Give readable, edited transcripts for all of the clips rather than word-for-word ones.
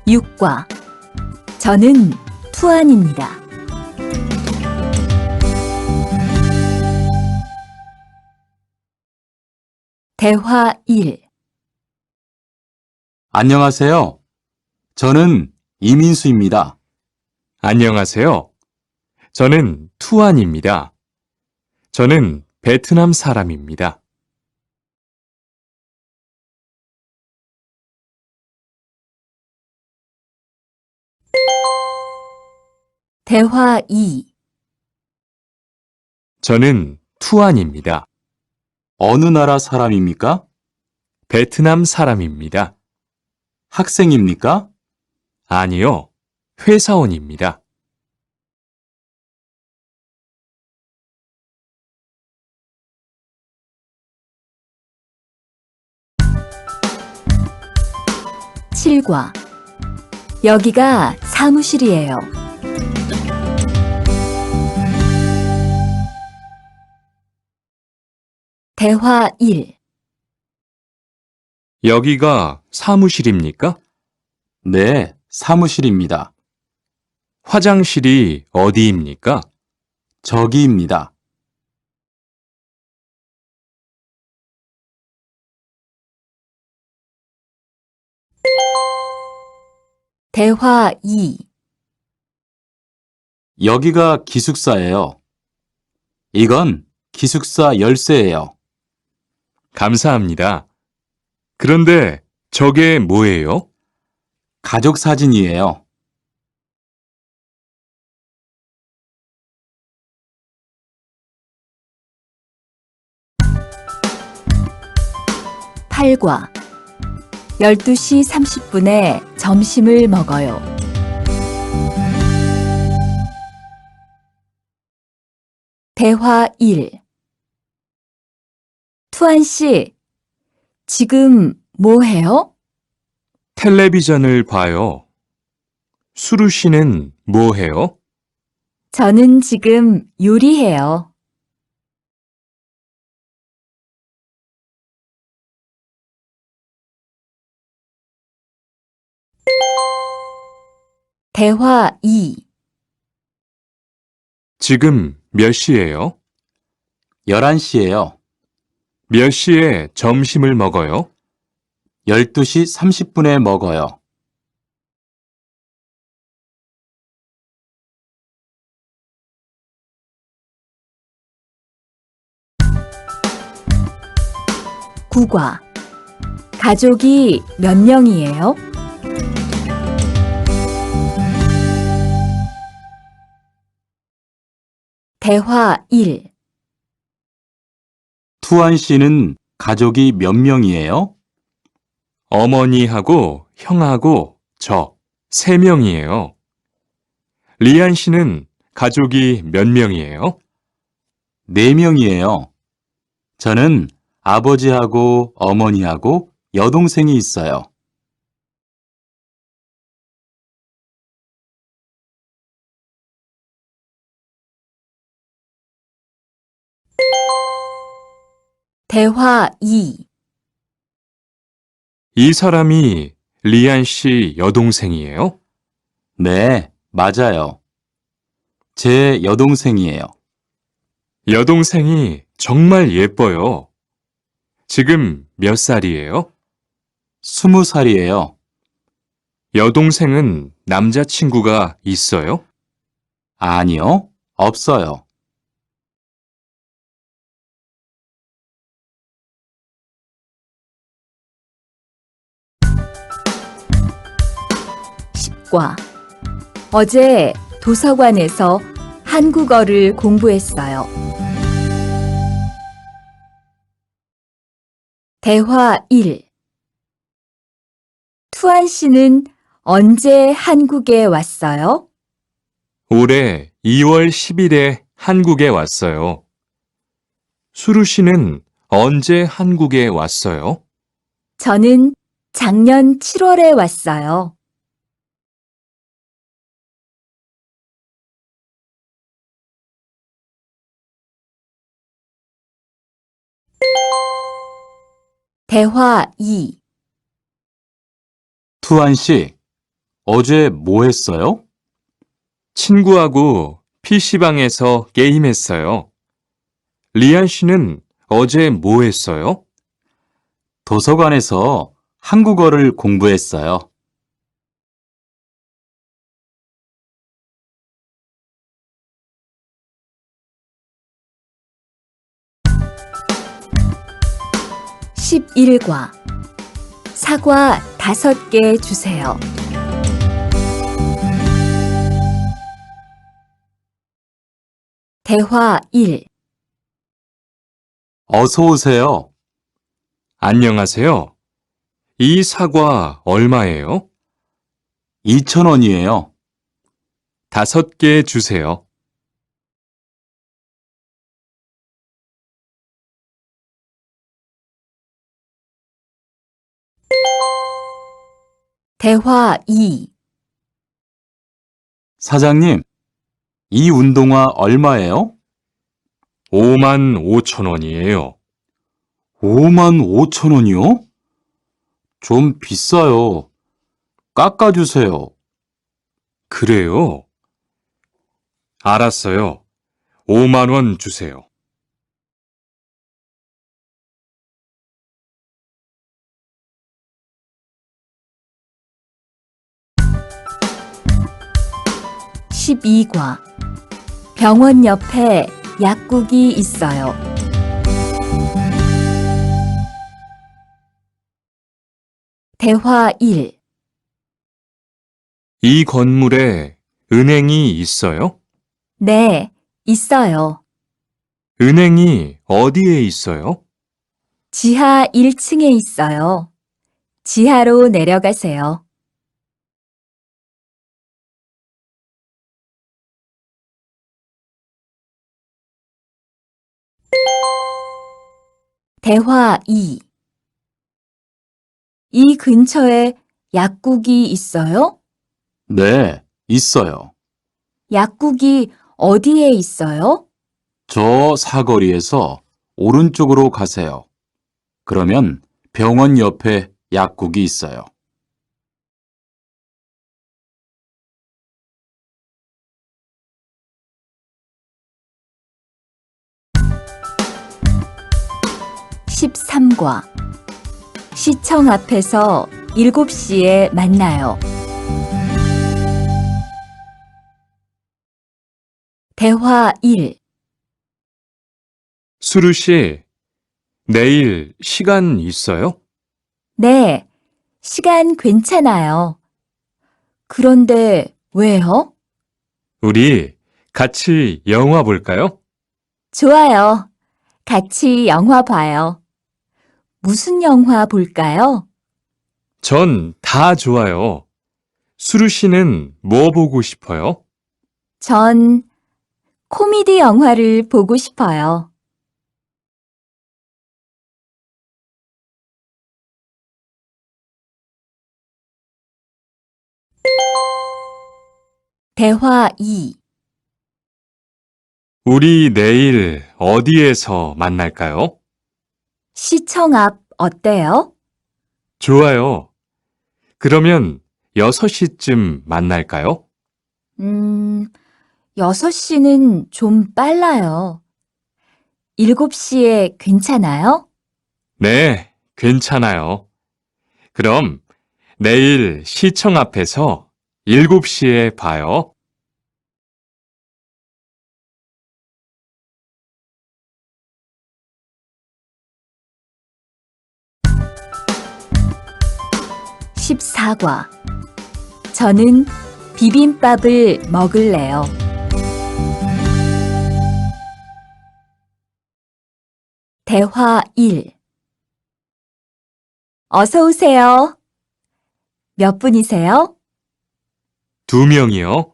6과 저는 투안입니다. 대화 1. 안녕하세요. 저는 이민수입니다. 안녕하세요. 저는 투안입니다. 저는 베트남 사람입니다. 대화 2. 저는 투안입니다. 어느 나라 사람입니까? 베트남 사람입니다. 학생입니까? 아니요, 회사원입니다. 칠과 여기가 사무실이에요. 대화 1. 여기가 사무실입니까? 네, 사무실입니다. 화장실이 어디입니까? 저기입니다. 대화 2. 여기가 기숙사예요. 이건 기숙사 열쇠예요. 감사합니다. 그런데 저게 뭐예요? 가족 사진이에요. 팔과 12시 30분에 점심을 먹어요. 대화 1. 투안 씨, 지금 뭐 해요? 텔레비전을 봐요. 수루 씨는 뭐 해요? 저는 지금 요리해요. 대화 2. 지금 몇 시예요? 11시예요. 몇 시에 점심을 먹어요? 12시 30분에 먹어요. 구과 가족이 몇 명이에요? 대화 1. 투안 씨는 가족이 몇 명이에요? 어머니하고 형하고 저 3명이에요. 리안 씨는 가족이 몇 명이에요? 4명이에요. 저는 아버지하고 어머니하고 여동생이 있어요. 대화 2. 이 사람이 리안 씨 여동생이에요? 네, 맞아요. 제 여동생이에요. 여동생이 정말 예뻐요. 지금 몇 살이에요? 20살이에요. 여동생은 남자친구가 있어요? 아니요, 없어요. 과 어제 도서관에서 한국어를 공부했어요. 대화 1. 투안 씨는 언제 한국에 왔어요? 올해 2월 10일에 한국에 왔어요. 수루 씨는 언제 한국에 왔어요? 저는 작년 7월에 왔어요. 대화 2. 투안 씨, 어제 뭐 했어요? 친구하고 PC방에서 게임했어요. 리안 씨는 어제 뭐 했어요? 도서관에서 한국어를 공부했어요. 11과 사과 5개 주세요. 대화 1. 어서 오세요. 안녕하세요. 이 사과 얼마예요? 2,000원이에요. 5개 주세요. 대화 2. 사장님, 이 운동화 얼마예요? 5만 5천 원이에요. 5만 5천 원이요? 좀 비싸요. 깎아주세요. 그래요? 알았어요. 5만 원 주세요. 십이 과 병원 옆에 약국이 있어요. 대화 1. 이 건물에 은행이 있어요? 네, 있어요. 은행이 어디에 있어요? 지하 1층에 있어요. 지하로 내려가세요. 대화 2. 이 근처에 약국이 있어요? 네, 있어요. 약국이 어디에 있어요? 저 사거리에서 오른쪽으로 가세요. 그러면 병원 옆에 약국이 있어요. 십삼 과 시청 앞에서 7시에 만나요. 대화 1. 수루 씨, 내일 시간 있어요? 네, 시간 괜찮아요. 그런데 왜요? 우리 같이 영화 볼까요? 좋아요. 같이 영화 봐요. 무슨 영화 볼까요? 전 다 좋아요. 수루 씨는 뭐 보고 싶어요? 전 코미디 영화를 보고 싶어요. 대화 2. 우리 내일 어디에서 만날까요? 시청 앞 어때요? 좋아요. 그러면 6시쯤 만날까요? 6시는 좀 빨라요. 7시에 괜찮아요? 네, 괜찮아요. 그럼 내일 시청 앞에서 7시에 봐요. 십사 과 저는 비빔밥을 먹을래요. 대화 1. 어서 오세요. 몇 분이세요? 2명이요.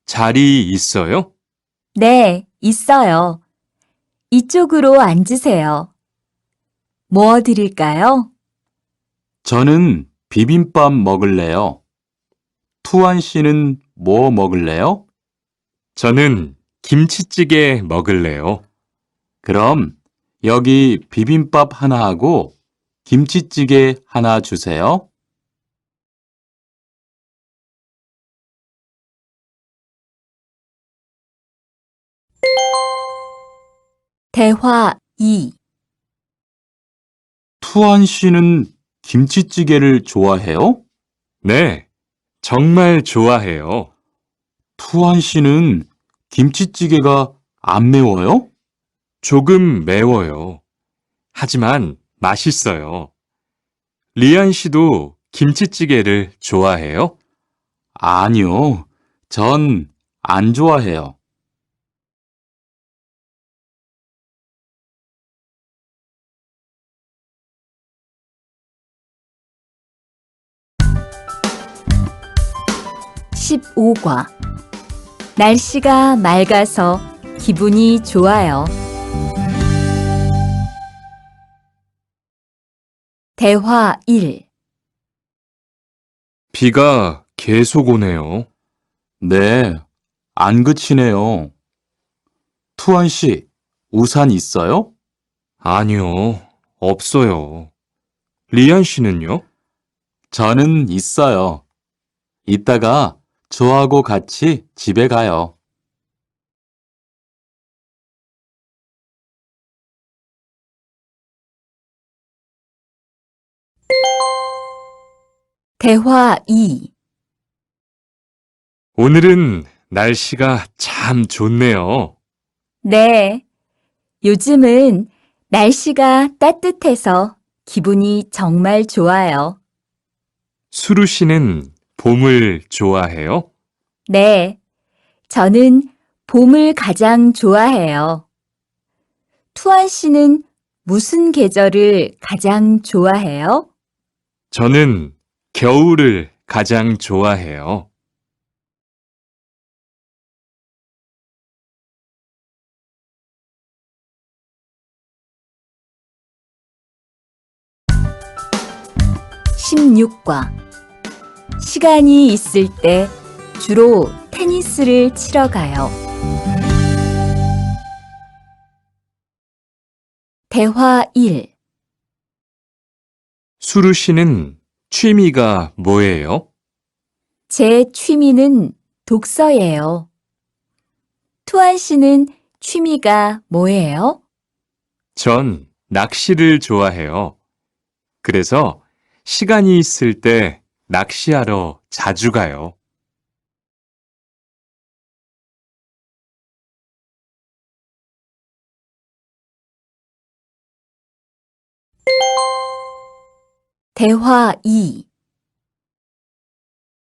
자리 있어요? 네, 있어요. 이쪽으로 앉으세요. 뭐 드릴까요? 저는 비빔밥 먹을래요. 투안 씨는 뭐 먹을래요? 저는 김치찌개 먹을래요. 그럼 여기 비빔밥 하나 하고 김치찌개 하나 주세요. 대화 2. 투한 씨는 김치찌개를 좋아해요? 네, 정말 좋아해요. 투한 씨는 김치찌개가 안 매워요? 조금 매워요. 하지만 맛있어요. 리안 씨도 김치찌개를 좋아해요? 아니요. 전 안 좋아해요. 십오 과 날씨가 맑아서 기분이 좋아요. 대화 1. 비가 계속 오네요. 네, 안 그치네요. 투한 씨, 우산 있어요? 아니요, 없어요. 리안 씨는요? 저는 있어요. 이따가 저하고 같이 집에 가요. 대화 2. 오늘은 날씨가 참 좋네요. 네, 요즘은 날씨가 따뜻해서 기분이 정말 좋아요. 수루 씨는 봄을 좋아해요? 네, 저는 봄을 가장 좋아해요. 투안 씨는 무슨 계절을 가장 좋아해요? 저는 겨울을 가장 좋아해요. 십육 과 시간이 있을 때 주로 테니스를 치러 가요. 대화 1. 수루 씨는 취미가 뭐예요? 제 취미는 독서예요. 투안 씨는 취미가 뭐예요? 전 낚시를 좋아해요. 그래서 시간이 있을 때 낚시하러 자주 가요. 대화 2.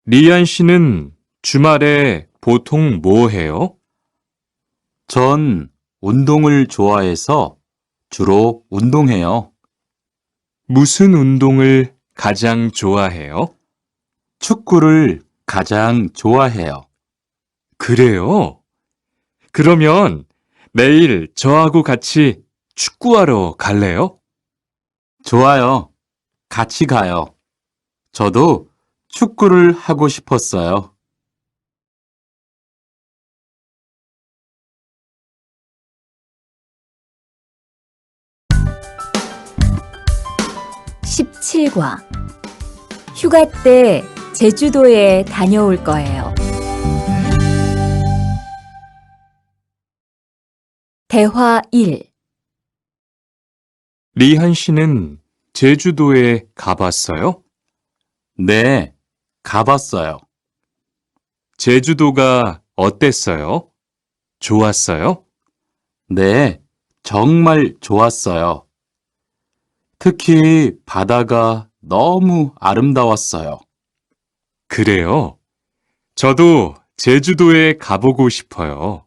리안 씨는 주말에 보통 뭐 해요? 전 운동을 좋아해서 주로 운동해요. 무슨 운동을 가장 좋아해요? 축구를 가장 좋아해요. 그래요? 그러면 내일 저하고 같이 축구하러 갈래요? 좋아요. 같이 가요. 저도 축구를 하고 싶었어요. 십칠 과 휴가 때 제주도에 다녀올 거예요. 대화 1. 리한 씨는 제주도에 가봤어요? 네, 가봤어요. 제주도가 어땠어요? 좋았어요? 네, 정말 좋았어요. 특히 바다가 너무 아름다웠어요. 그래요? 저도 제주도에 가보고 싶어요.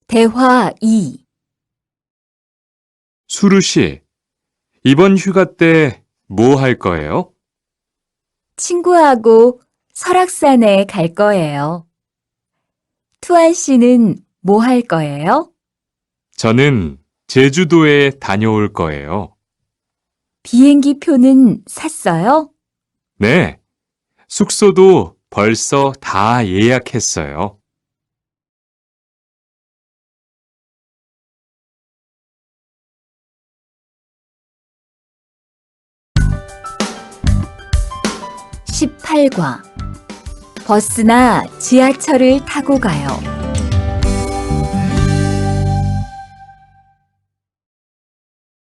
대화 2. 수루 씨, 이번 휴가 때 뭐 할 거예요? 친구하고 설악산에 갈 거예요. 투안 씨는 뭐 할 거예요? 저는 제주도에 다녀올 거예요. 비행기 표는 샀어요? 네, 숙소도 벌써 다 예약했어요. 18과 버스나 지하철을 타고 가요.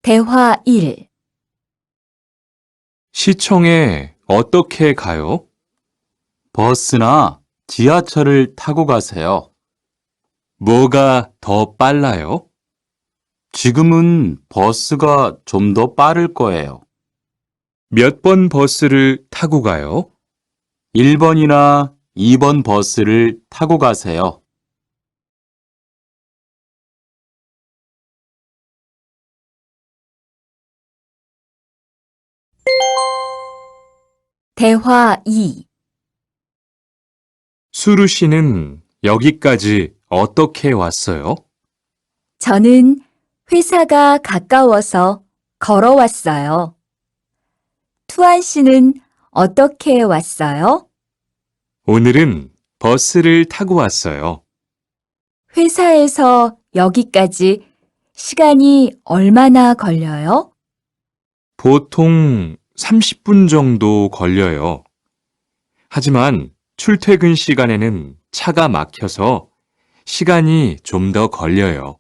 대화 1. 시청에 어떻게 가요? 버스나 지하철을 타고 가세요. 뭐가 더 빨라요? 지금은 버스가 좀 더 빠를 거예요. 몇 번 버스를 타고 가요? 1번이나 2번 버스를 타고 가세요. 대화 2. 수루 씨는 여기까지 어떻게 왔어요? 저는 회사가 가까워서 걸어왔어요. 투안 씨는 어떻게 왔어요? 오늘은 버스를 타고 왔어요. 회사에서 여기까지 시간이 얼마나 걸려요? 보통 30분 정도 걸려요. 하지만 출퇴근 시간에는 차가 막혀서 시간이 좀 더 걸려요.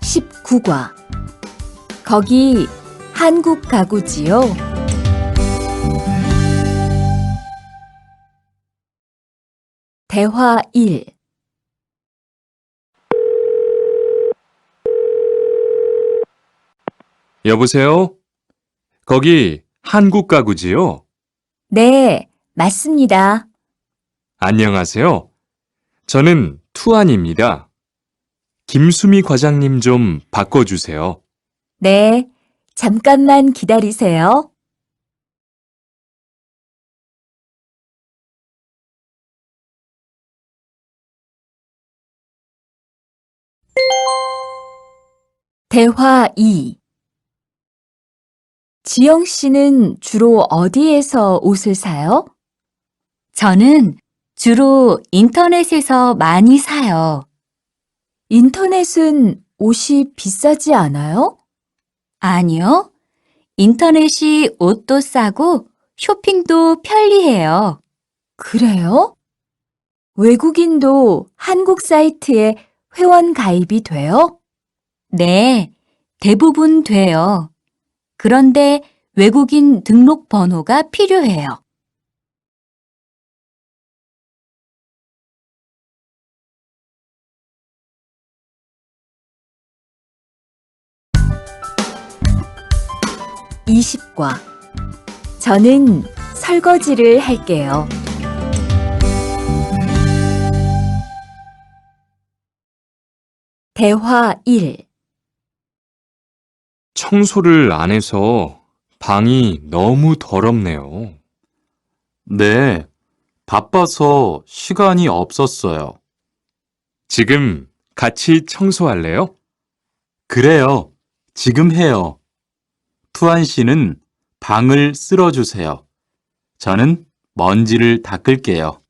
(19과) 거기 한국 가구지요? 대화 1. 여보세요? 거기 한국 가구지요? 네, 맞습니다. 안녕하세요. 저는 투안입니다. 김수미 과장님 좀 바꿔주세요. 네, 잠깐만 기다리세요. 대화 2. 지영 씨는 주로 어디에서 옷을 사요? 저는 주로 인터넷에서 많이 사요. 인터넷은 옷이 비싸지 않아요? 아니요. 인터넷이 옷도 싸고 쇼핑도 편리해요. 그래요? 외국인도 한국 사이트에 회원 가입이 돼요? 네, 대부분 돼요. 그런데 외국인 등록 번호가 필요해요. (20과) 저는 설거지를 할게요. 대화 1. 청소를 안 해서 방이 너무 더럽네요. 네, 바빠서 시간이 없었어요. 지금 같이 청소할래요? 그래요. 지금 해요. 투안 씨는 방을 쓸어주세요. 저는 먼지를 닦을게요.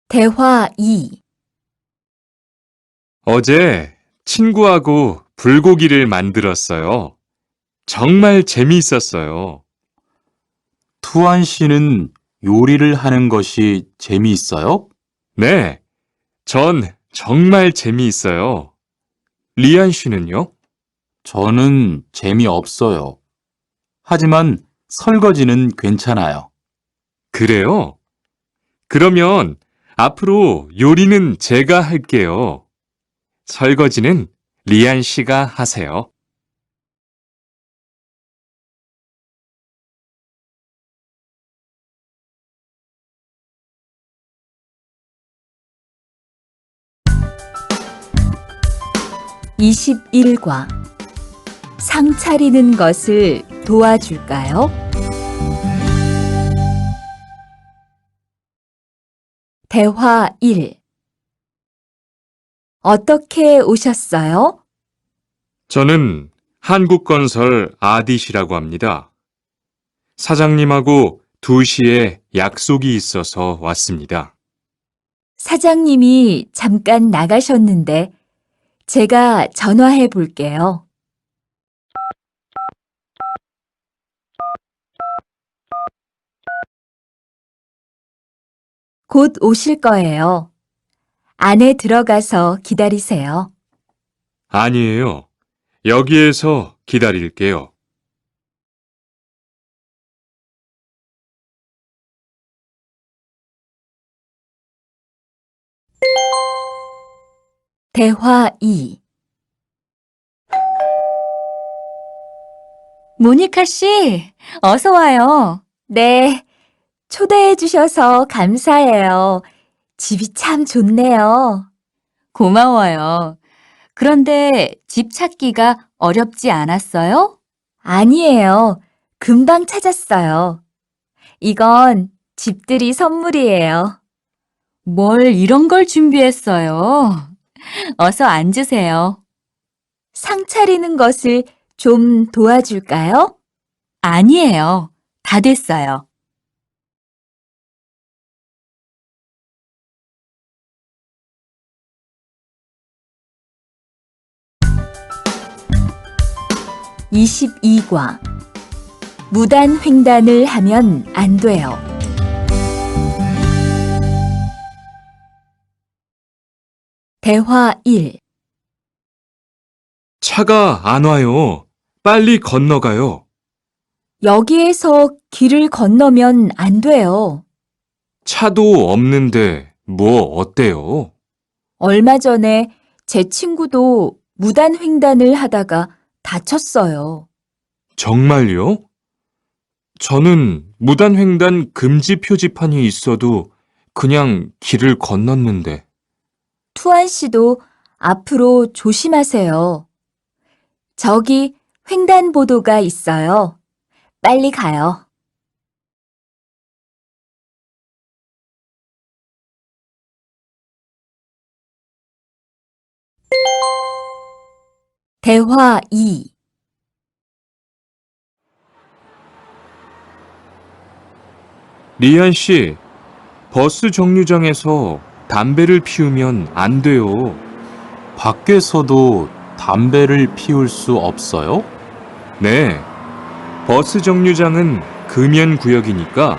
대화 2. 어제 친구하고 불고기를 만들었어요. 정말 재미있었어요. 투안 씨는 요리를 하는 것이 재미있어요? 네, 전 정말 재미있어요. 리안 씨는요? 저는 재미없어요. 하지만 설거지는 괜찮아요. 그래요? 그러면 앞으로 요리는 제가 할게요. 설거지는 리안 씨가 하세요. (21과) 상 차리는 것을 도와줄까요? 대화 1. 어떻게 오셨어요? 저는 한국건설 아디시라고 합니다. 사장님하고 2시에 약속이 있어서 왔습니다. 사장님이 잠깐 나가셨는데 제가 전화해 볼게요. 곧 오실 거예요. 안에 들어가서 기다리세요. 아니에요. 여기에서 기다릴게요. 대화 2. 모니카 씨, 어서 와요. 네, 초대해 주셔서 감사해요. 집이 참 좋네요. 고마워요. 그런데 집 찾기가 어렵지 않았어요? 아니에요. 금방 찾았어요. 이건 집들이 선물이에요. 뭘 이런 걸 준비했어요? 어서 앉으세요. 상 차리는 것을 좀 도와줄까요? 아니에요. 다 됐어요. (22과) 무단 횡단을 하면 안 돼요. 대화 1. 차가 안 와요. 빨리 건너가요. 여기에서 길을 건너면 안 돼요. 차도 없는데 뭐 어때요? 얼마 전에 제 친구도 무단 횡단을 하다가 다쳤어요. 정말요? 저는 무단횡단 금지 표지판이 있어도 그냥 길을 건넜는데. 투안 씨도 앞으로 조심하세요. 저기 횡단보도가 있어요. 빨리 가요. 대화 2. 리안 씨, 버스 정류장에서 담배를 피우면 안 돼요. 밖에서도 담배를 피울 수 없어요? 네. 버스 정류장은 금연 구역이니까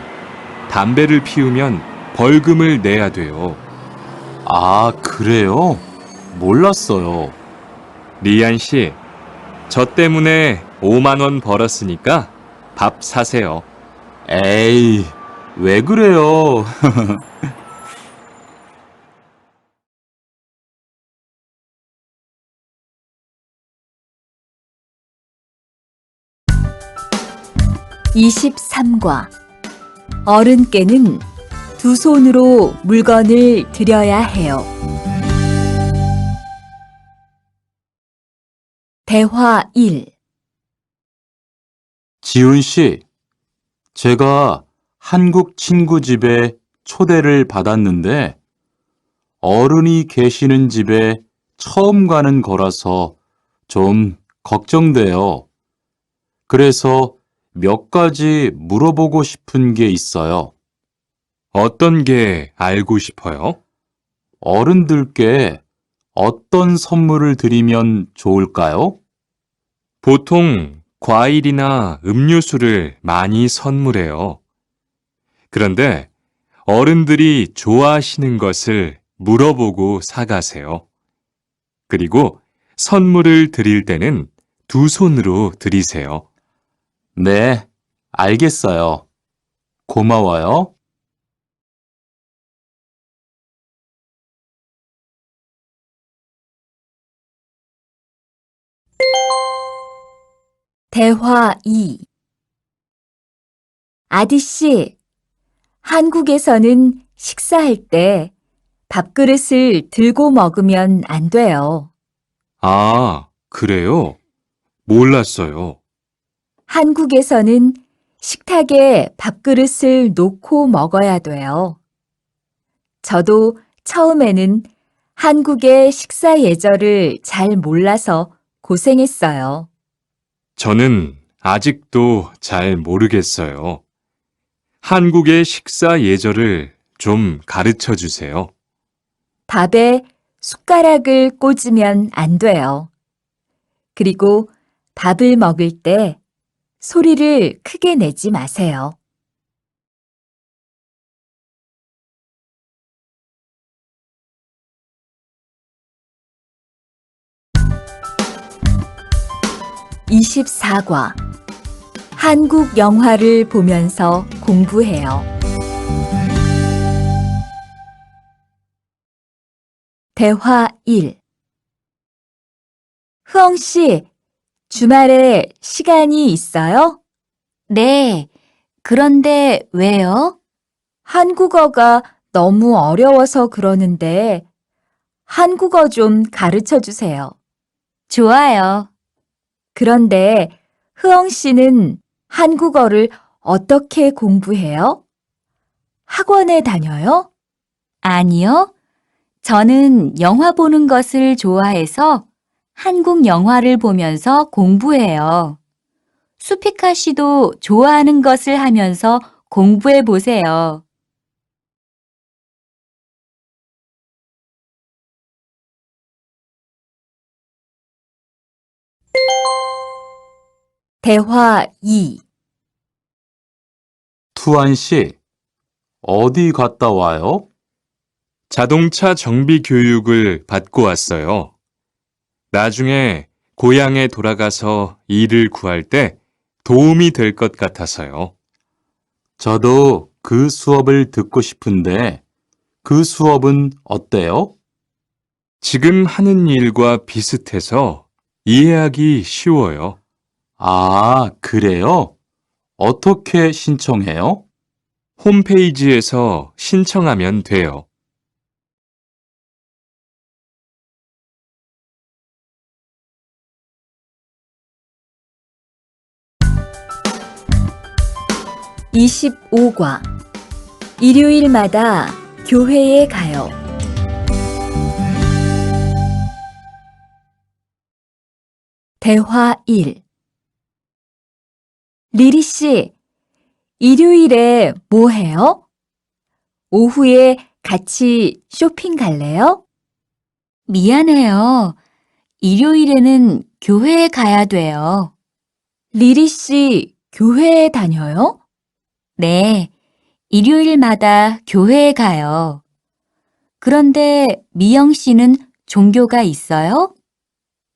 담배를 피우면 벌금을 내야 돼요. 아, 그래요? 몰랐어요. 리안 씨, 저 때문에 5만 원 벌었으니까 밥 사세요. 에이, 왜 그래요? (23과) 어른께는 두 손으로 물건을 들여야 해요. 대화 1. 지훈 씨, 제가 한국 친구 집에 초대를 받았는데 어른이 계시는 집에 처음 가는 거라서 좀 걱정돼요. 그래서 몇 가지 물어보고 싶은 게 있어요. 어떤 게 알고 싶어요? 어른들께 어떤 선물을 드리면 좋을까요? 보통 과일이나 음료수를 많이 선물해요. 그런데 어른들이 좋아하시는 것을 물어보고 사가세요. 그리고 선물을 드릴 때는 두 손으로 드리세요. 네, 알겠어요. 고마워요. 대화 2. 아디씨, 한국에서는 식사할 때 밥그릇을 들고 먹으면 안 돼요. 아, 그래요? 몰랐어요. 한국에서는 식탁에 밥그릇을 놓고 먹어야 돼요. 저도 처음에는 한국의 식사 예절을 잘 몰라서 고생했어요. 저는 아직도 잘 모르겠어요. 한국의 식사 예절을 좀 가르쳐 주세요. 밥에 숟가락을 꽂으면 안 돼요. 그리고 밥을 먹을 때 소리를 크게 내지 마세요. (24과) 한국 영화를 보면서 공부해요. 대화 1. 흐엉 씨, 주말에 시간이 있어요? 네. 그런데 왜요? 한국어가 너무 어려워서 그러는데 한국어 좀 가르쳐 주세요. 좋아요. 그런데 흐엉 씨는 한국어를 어떻게 공부해요? 학원에 다녀요? 아니요. 저는 영화 보는 것을 좋아해서 한국 영화를 보면서 공부해요. 수피카 씨도 좋아하는 것을 하면서 공부해 보세요. 대화 2. 투안 씨, 어디 갔다 와요? 자동차 정비 교육을 받고 왔어요. 나중에 고향에 돌아가서 일을 구할 때 도움이 될 것 같아서요. 저도 그 수업을 듣고 싶은데 그 수업은 어때요? 지금 하는 일과 비슷해서 이해하기 쉬워요. 아, 그래요? 어떻게 신청해요? 홈페이지에서 신청하면 돼요. (25과) 일요일마다 교회에 가요. 대화 1. 리리 씨, 일요일에 뭐 해요? 오후에 같이 쇼핑 갈래요? 미안해요. 일요일에는 교회에 가야 돼요. 리리 씨, 교회에 다녀요? 네, 일요일마다 교회에 가요. 그런데 미영 씨는 종교가 있어요?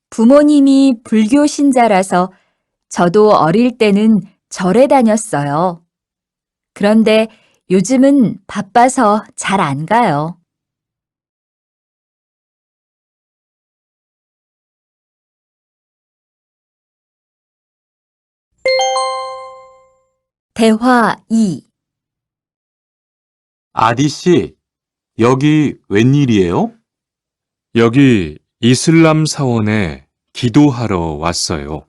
부모님이 불교 신자라서 저도 어릴 때는 절에 다녔어요. 그런데 요즘은 바빠서 잘 안 가요. 대화 2. 아디 씨, 여기 웬일이에요? 여기 이슬람 사원에 기도하러 왔어요.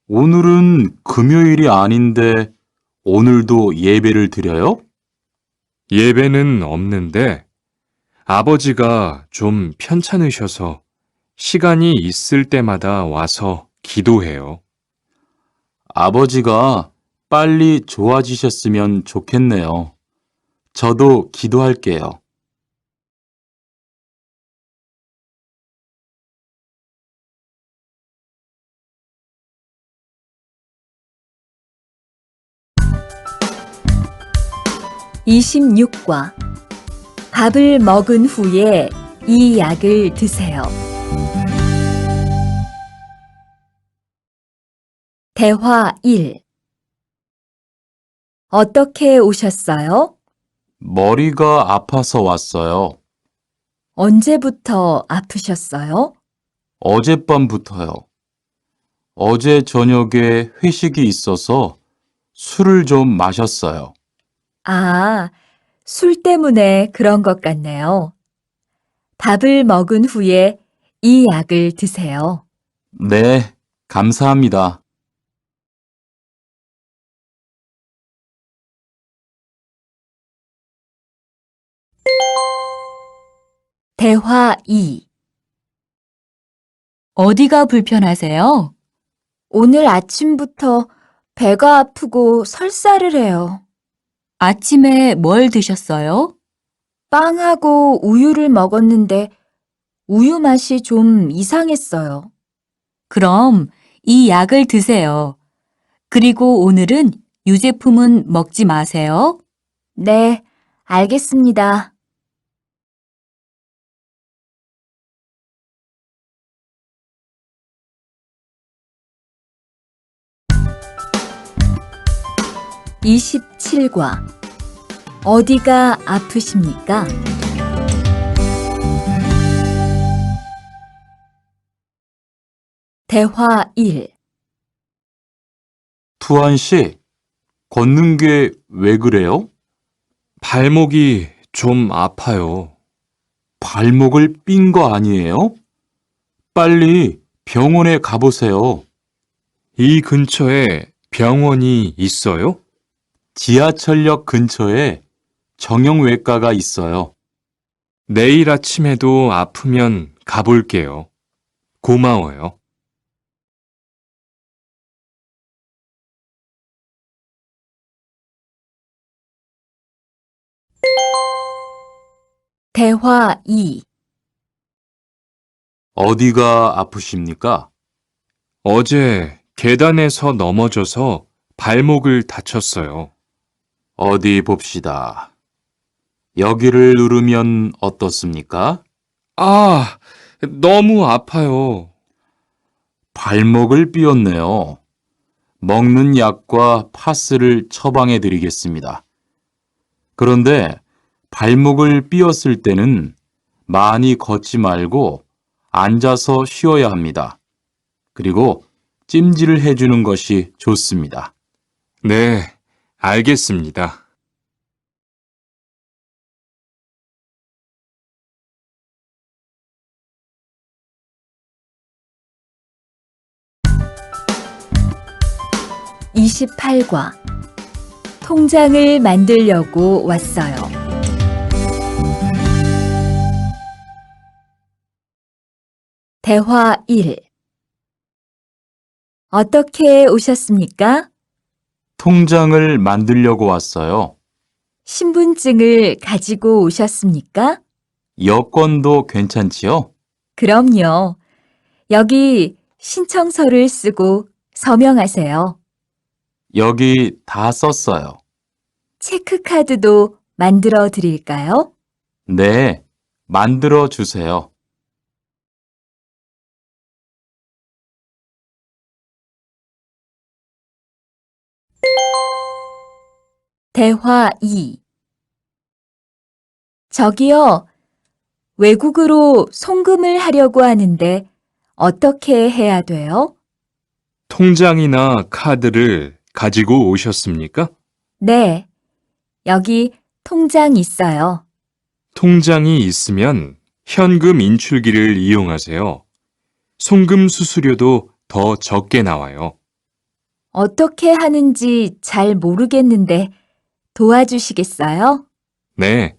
오늘은 금요일이 아닌데 오늘도 예배를 드려요? 예배는 없는데 아버지가 좀 편찮으셔서 시간이 있을 때마다 와서 기도해요. 아버지가 빨리 좋아지셨으면 좋겠네요. 저도 기도할게요. (26과) 밥을 먹은 후에 이 약을 드세요. 대화 1. 어떻게 오셨어요? 머리가 아파서 왔어요. 언제부터 아프셨어요? 어젯밤부터요. 어제 저녁에 회식이 있어서 술을 좀 마셨어요. 아, 술 때문에 그런 것 같네요. 밥을 먹은 후에 이 약을 드세요. 네, 감사합니다. 대화 2. 어디가 불편하세요? 오늘 아침부터 배가 아프고 설사를 해요. 아침에 뭘 드셨어요? 빵하고 우유를 먹었는데 우유 맛이 좀 이상했어요. 그럼 이 약을 드세요. 그리고 오늘은 유제품은 먹지 마세요. 네, 알겠습니다. (27과) 어디가 아프십니까? 대화 1. 투안 씨, 걷는 게 왜 그래요? 발목이 좀 아파요. 발목을 삔 거 아니에요? 빨리 병원에 가보세요. 이 근처에 병원이 있어요? 지하철역 근처에 정형외과가 있어요. 내일 아침에도 아프면 가볼게요. 고마워요. 대화 2. 어디가 아프십니까? 어제 계단에서 넘어져서 발목을 다쳤어요. 어디 봅시다. 여기를 누르면 어떻습니까? 아, 너무 아파요. 발목을 삐었네요. 먹는 약과 파스를 처방해 드리겠습니다. 그런데 발목을 삐었을 때는 많이 걷지 말고 앉아서 쉬어야 합니다. 그리고 찜질을 해주는 것이 좋습니다. 네, 알겠습니다. (28과) 통장을 만들려고 왔어요. 대화 1. 어떻게 오셨습니까? 통장을 만들려고 왔어요. 신분증을 가지고 오셨습니까? 여권도 괜찮지요? 그럼요. 여기 신청서를 쓰고 서명하세요. 여기 다 썼어요. 체크카드도 만들어 드릴까요? 네, 만들어 주세요. 대화 2. 저기요, 외국으로 송금을 하려고 하는데 어떻게 해야 돼요? 통장이나 카드를 가지고 오셨습니까? 네, 여기 통장 있어요. 통장이 있으면 현금 인출기를 이용하세요. 송금 수수료도 더 적게 나와요. 어떻게 하는지 잘 모르겠는데 도와주시겠어요? 네,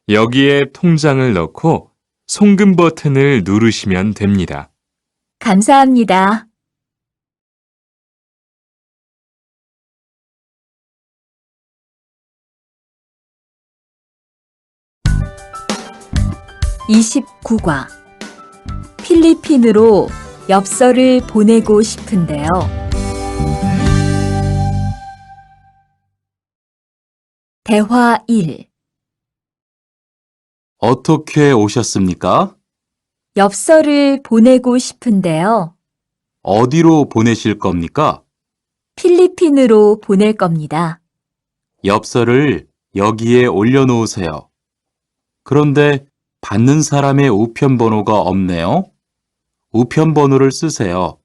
여기에 통장을 넣고 송금 버튼을 누르시면 됩니다. 감사합니다. (29과) 필리핀으로 엽서를 보내고 싶은데요. 대화 1. 어떻게 오셨습니까? 엽서를 보내고 싶은데요. 어디로 보내실 겁니까? 필리핀으로 보낼 겁니다. 엽서를 여기에 올려놓으세요. 그런데 받는 사람의 우편 번호가 없네요. 우편 번호를 쓰세요.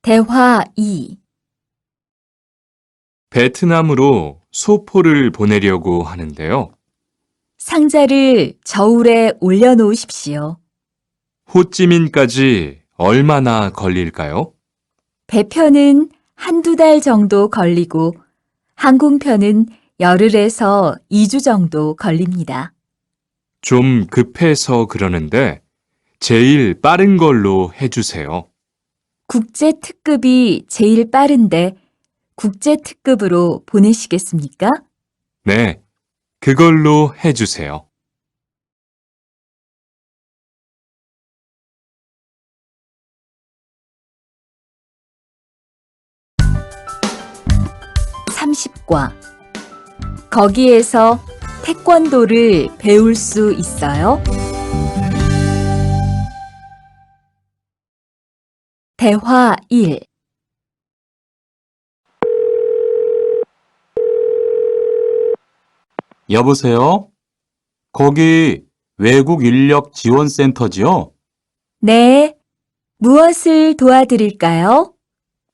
대화 2. 베트남으로 소포를 보내려고 하는데요. 상자를 저울에 올려놓으십시오. 호찌민까지 얼마나 걸릴까요? 배편은 한두 달 정도 걸리고 항공편은 열흘에서 2주 정도 걸립니다. 좀 급해서 그러는데 제일 빠른 걸로 해주세요. 국제 특급이 제일 빠른데 국제 특급으로 보내시겠습니까? 네, 그걸로 해주세요. (30과) 거기에서 태권도를 배울 수 있어요? 대화 1. 여보세요? 거기 외국 인력 지원센터지요? 네. 무엇을 도와드릴까요?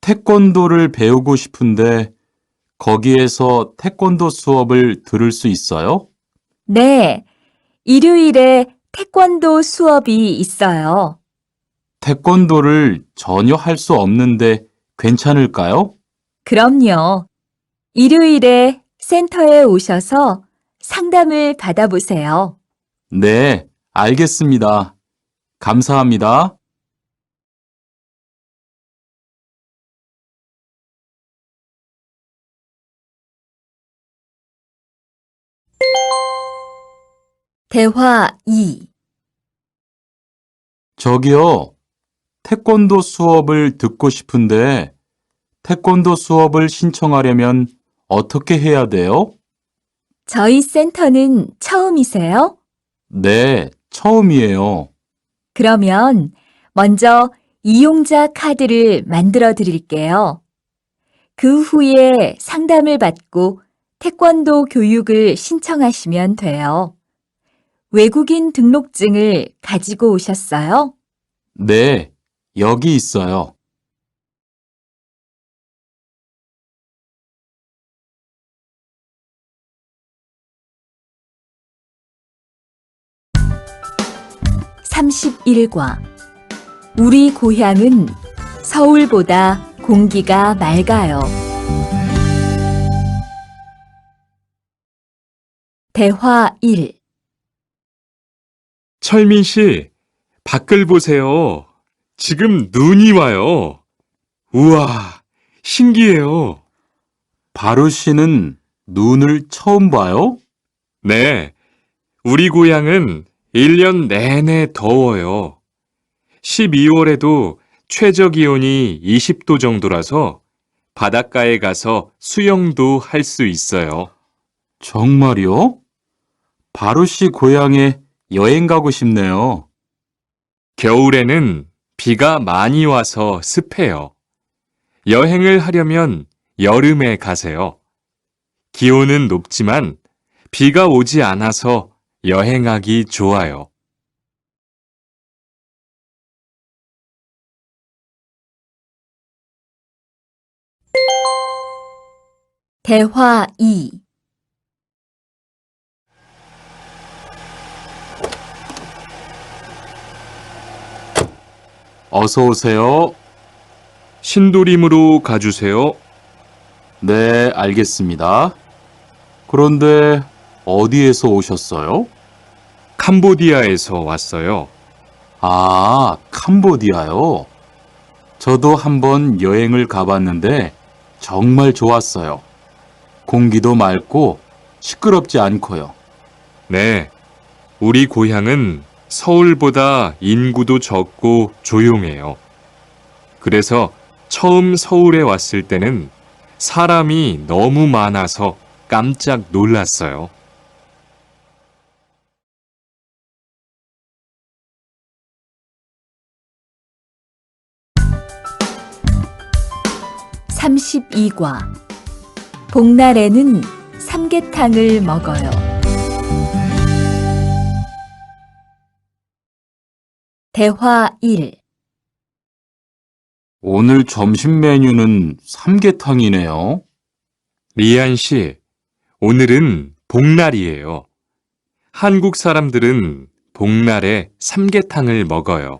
태권도를 배우고 싶은데 거기에서 태권도 수업을 들을 수 있어요? 네. 일요일에 태권도 수업이 있어요. 태권도를 전혀 할 수 없는데 괜찮을까요? 그럼요. 일요일에 센터에 오셔서 상담을 받아보세요. 네, 알겠습니다. 감사합니다. 대화 2. 저기요, 태권도 수업을 듣고 싶은데 태권도 수업을 신청하려면 어떻게 해야 돼요? 저희 센터는 처음이세요? 네, 처음이에요. 그러면 먼저 이용자 카드를 만들어 드릴게요. 그 후에 상담을 받고 태권도 교육을 신청하시면 돼요. 외국인 등록증을 가지고 오셨어요? 네, 여기 있어요. (31과) 우리 고향은 서울보다 공기가 맑아요. 대화 1. 철민 씨, 밖을 보세요. 지금 눈이 와요. 우와, 신기해요. 바루 씨는 눈을 처음 봐요? 네, 우리 고향은 1년 내내 더워요. 12월에도 최저 기온이 20도 정도라서 바닷가에 가서 수영도 할 수 있어요. 정말요? 바루 씨 고향에 여행 가고 싶네요. 겨울에는 비가 많이 와서 습해요. 여행을 하려면 여름에 가세요. 기온은 높지만 비가 오지 않아서 여행하기 좋아요. 대화 2. 어서 오세요. 신도림으로 가주세요. 네, 알겠습니다. 그런데 어디에서 오셨어요? 캄보디아에서 왔어요. 아, 캄보디아요. 저도 한번 여행을 가봤는데 정말 좋았어요. 공기도 맑고 시끄럽지 않고요. 네, 우리 고향은 서울보다 인구도 적고 조용해요. 그래서 처음 서울에 왔을 때는 사람이 너무 많아서 깜짝 놀랐어요. (32과) 복날에는 삼계탕을 먹어요. 대화 1. 오늘 점심 메뉴는 삼계탕이네요. 리안 씨, 오늘은 복날이에요. 한국 사람들은 복날에 삼계탕을 먹어요.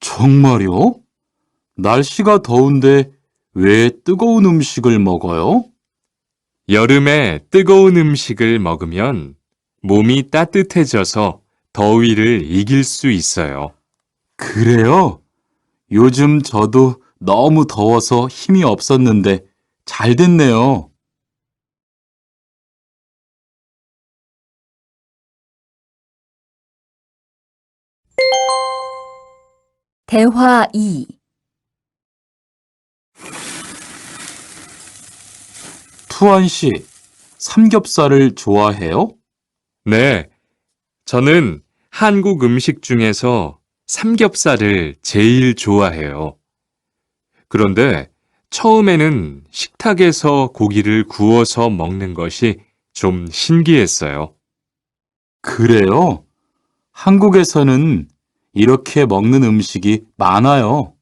정말요? 날씨가 더운데 왜 뜨거운 음식을 먹어요? 여름에 뜨거운 음식을 먹으면 몸이 따뜻해져서 더위를 이길 수 있어요. 그래요? 요즘 저도 너무 더워서 힘이 없었는데 잘 됐네요. 대화 2. 투안 씨, 삼겹살을 좋아해요? 네, 저는 한국 음식 중에서 삼겹살을 제일 좋아해요. 그런데 처음에는 식탁에서 고기를 구워서 먹는 것이 좀 신기했어요. 그래요? 한국에서는 이렇게 먹는 음식이 많아요.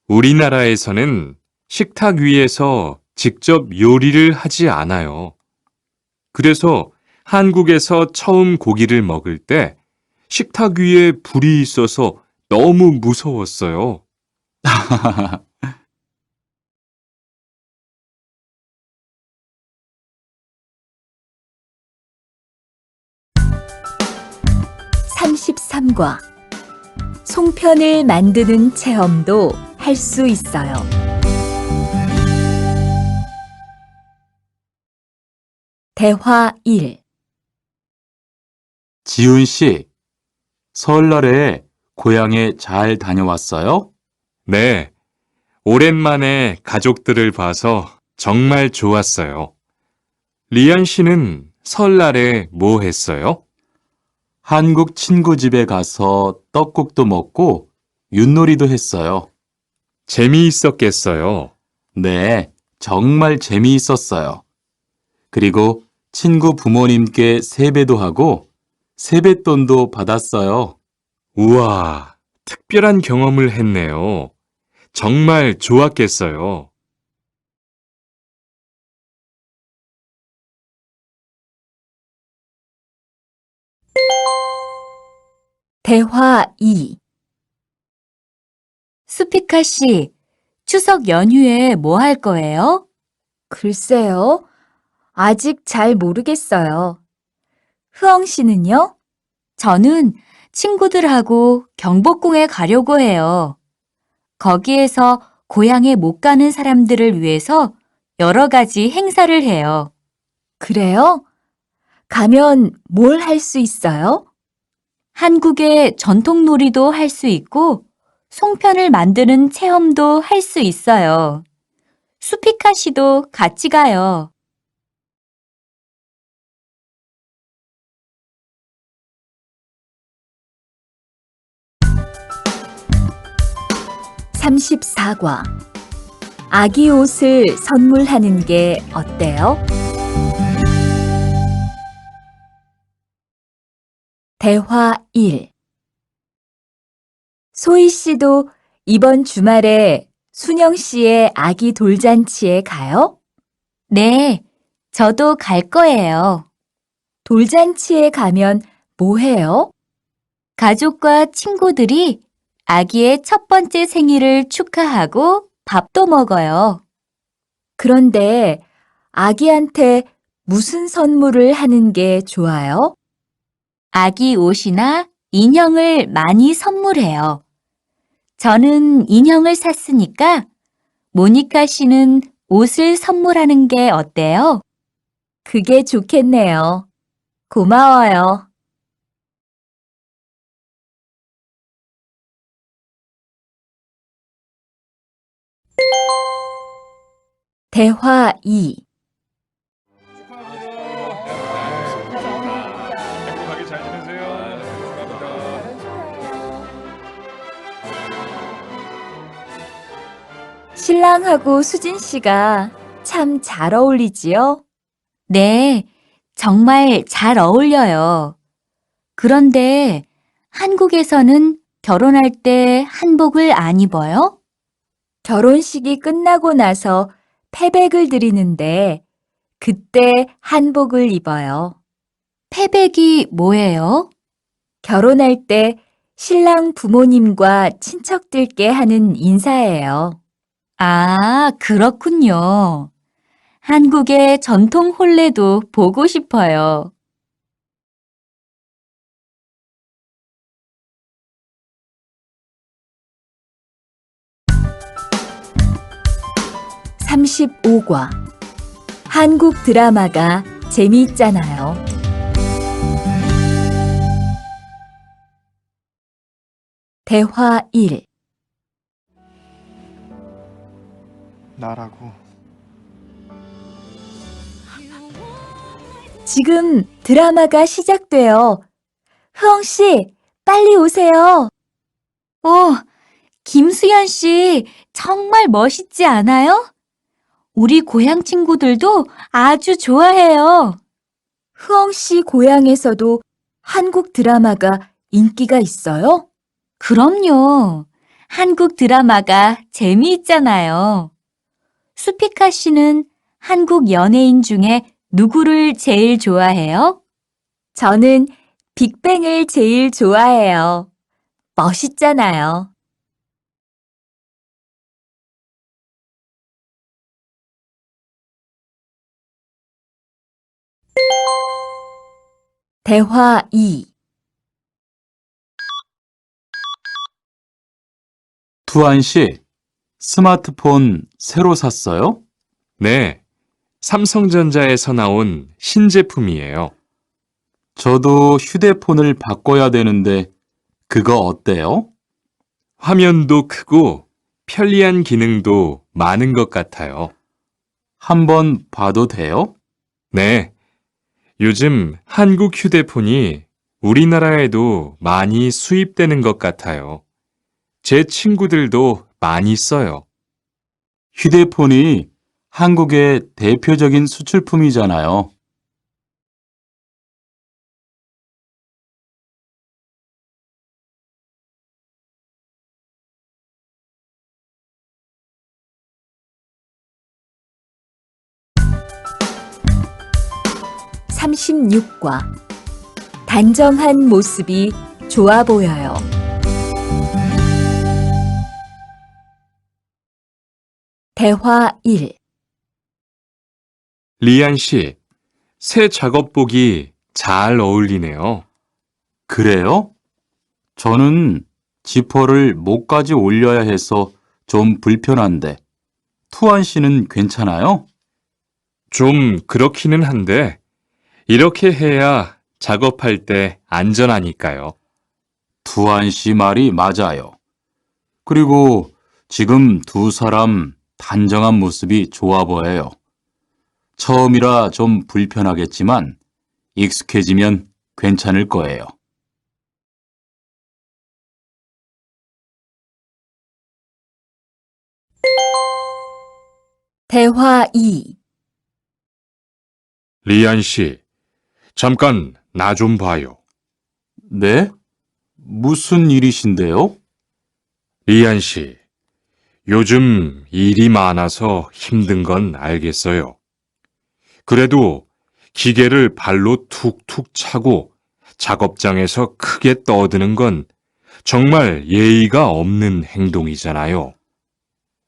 우리나라에서는 식탁 위에서 직접 요리를 하지 않아요. 그래서 한국에서 처음 고기를 먹을 때 식탁 위에 불이 있어서 너무 무서웠어요. 33과 송편을 만드는 체험도 할 수 있어요. 대화 1. 지훈 씨, 설날에 고향에 잘 다녀왔어요? 네, 오랜만에 가족들을 봐서 정말 좋았어요. 리안 씨는 설날에 뭐 했어요? 한국 친구 집에 가서 떡국도 먹고 윷놀이도 했어요. 재미있었겠어요. 네, 정말 재미있었어요. 그리고 친구 부모님께 세배도 하고 세뱃돈도 받았어요. 우와, 특별한 경험을 했네요. 정말 좋았겠어요. 대화 2. 수피카 씨, 추석 연휴에 뭐 할 거예요? 글쎄요. 아직 잘 모르겠어요. 흐엉 씨는요? 저는 친구들하고 경복궁에 가려고 해요. 거기에서 고향에 못 가는 사람들을 위해서 여러 가지 행사를 해요. 그래요? 가면 뭘 할 수 있어요? 한국의 전통 놀이도 할 수 있고 송편을 만드는 체험도 할 수 있어요. 수피카 씨도 같이 가요. (34과) 아기 옷을 선물하는 게 어때요? 대화 1. 소희 씨도 이번 주말에 순영 씨의 아기 돌잔치에 가요? 네, 저도 갈 거예요. 돌잔치에 가면 뭐 해요? 가족과 친구들이 아기의 첫 번째 생일을 축하하고 밥도 먹어요. 그런데 아기한테 무슨 선물을 하는 게 좋아요? 아기 옷이나 인형을 많이 선물해요. 저는 인형을 샀으니까 모니카 씨는 옷을 선물하는 게 어때요? 그게 좋겠네요. 고마워요. 대화 2. 행복하게 잘 지내세요. 신랑하고 수진 씨가 참 잘 어울리지요? 네, 정말 잘 어울려요. 그런데 한국에서는 결혼할 때 한복을 안 입어요? 결혼식이 끝나고 나서 패백을 드리는데 그때 한복을 입어요. 패백이 뭐예요? 결혼할 때 신랑 부모님과 친척들께 하는 인사예요. 아, 그렇군요. 한국의 전통 혼례도 보고 싶어요. 35과. 한국 드라마가 재미있잖아요. 대화 1. 나라고. 지금 드라마가 시작돼요. 흐엉 씨, 빨리 오세요. 김수현 씨, 정말 멋있지 않아요? 우리 고향 친구들도 아주 좋아해요. 흐엉 씨 고향에서도 한국 드라마가 인기가 있어요? 그럼요. 한국 드라마가 재미있잖아요. 수피카 씨는 한국 연예인 중에 누구를 제일 좋아해요? 저는 빅뱅을 제일 좋아해요. 멋있잖아요. 대화 2. 투안 씨, 스마트폰 새로 샀어요? 네, 삼성전자에서 나온 신제품이에요. 저도 휴대폰을 바꿔야 되는데 그거 어때요? 화면도 크고 편리한 기능도 많은 것 같아요. 한번 봐도 돼요? 네, 요즘 한국 휴대폰이 우리나라에도 많이 수입되는 것 같아요. 제 친구들도 많이 써요. 휴대폰이 한국의 대표적인 수출품이잖아요. (36과) 단정한 모습이 좋아 보여요. 대화 1. 리안 씨, 새 작업복이 잘 어울리네요. 그래요? 저는 지퍼를 목까지 올려야 해서 좀 불편한데, 투안 씨는 괜찮아요? 좀 그렇기는 한데, 이렇게 해야 작업할 때 안전하니까요. 투안 씨 말이 맞아요. 그리고 지금 두 사람 단정한 모습이 좋아 보여요. 처음이라 좀 불편하겠지만 익숙해지면 괜찮을 거예요. 대화 2. 리안 씨, 잠깐 나 좀 봐요. 네? 무슨 일이신데요? 리안 씨, 요즘 일이 많아서 힘든 건 알겠어요. 그래도 기계를 발로 툭툭 차고 작업장에서 크게 떠드는 건 정말 예의가 없는 행동이잖아요.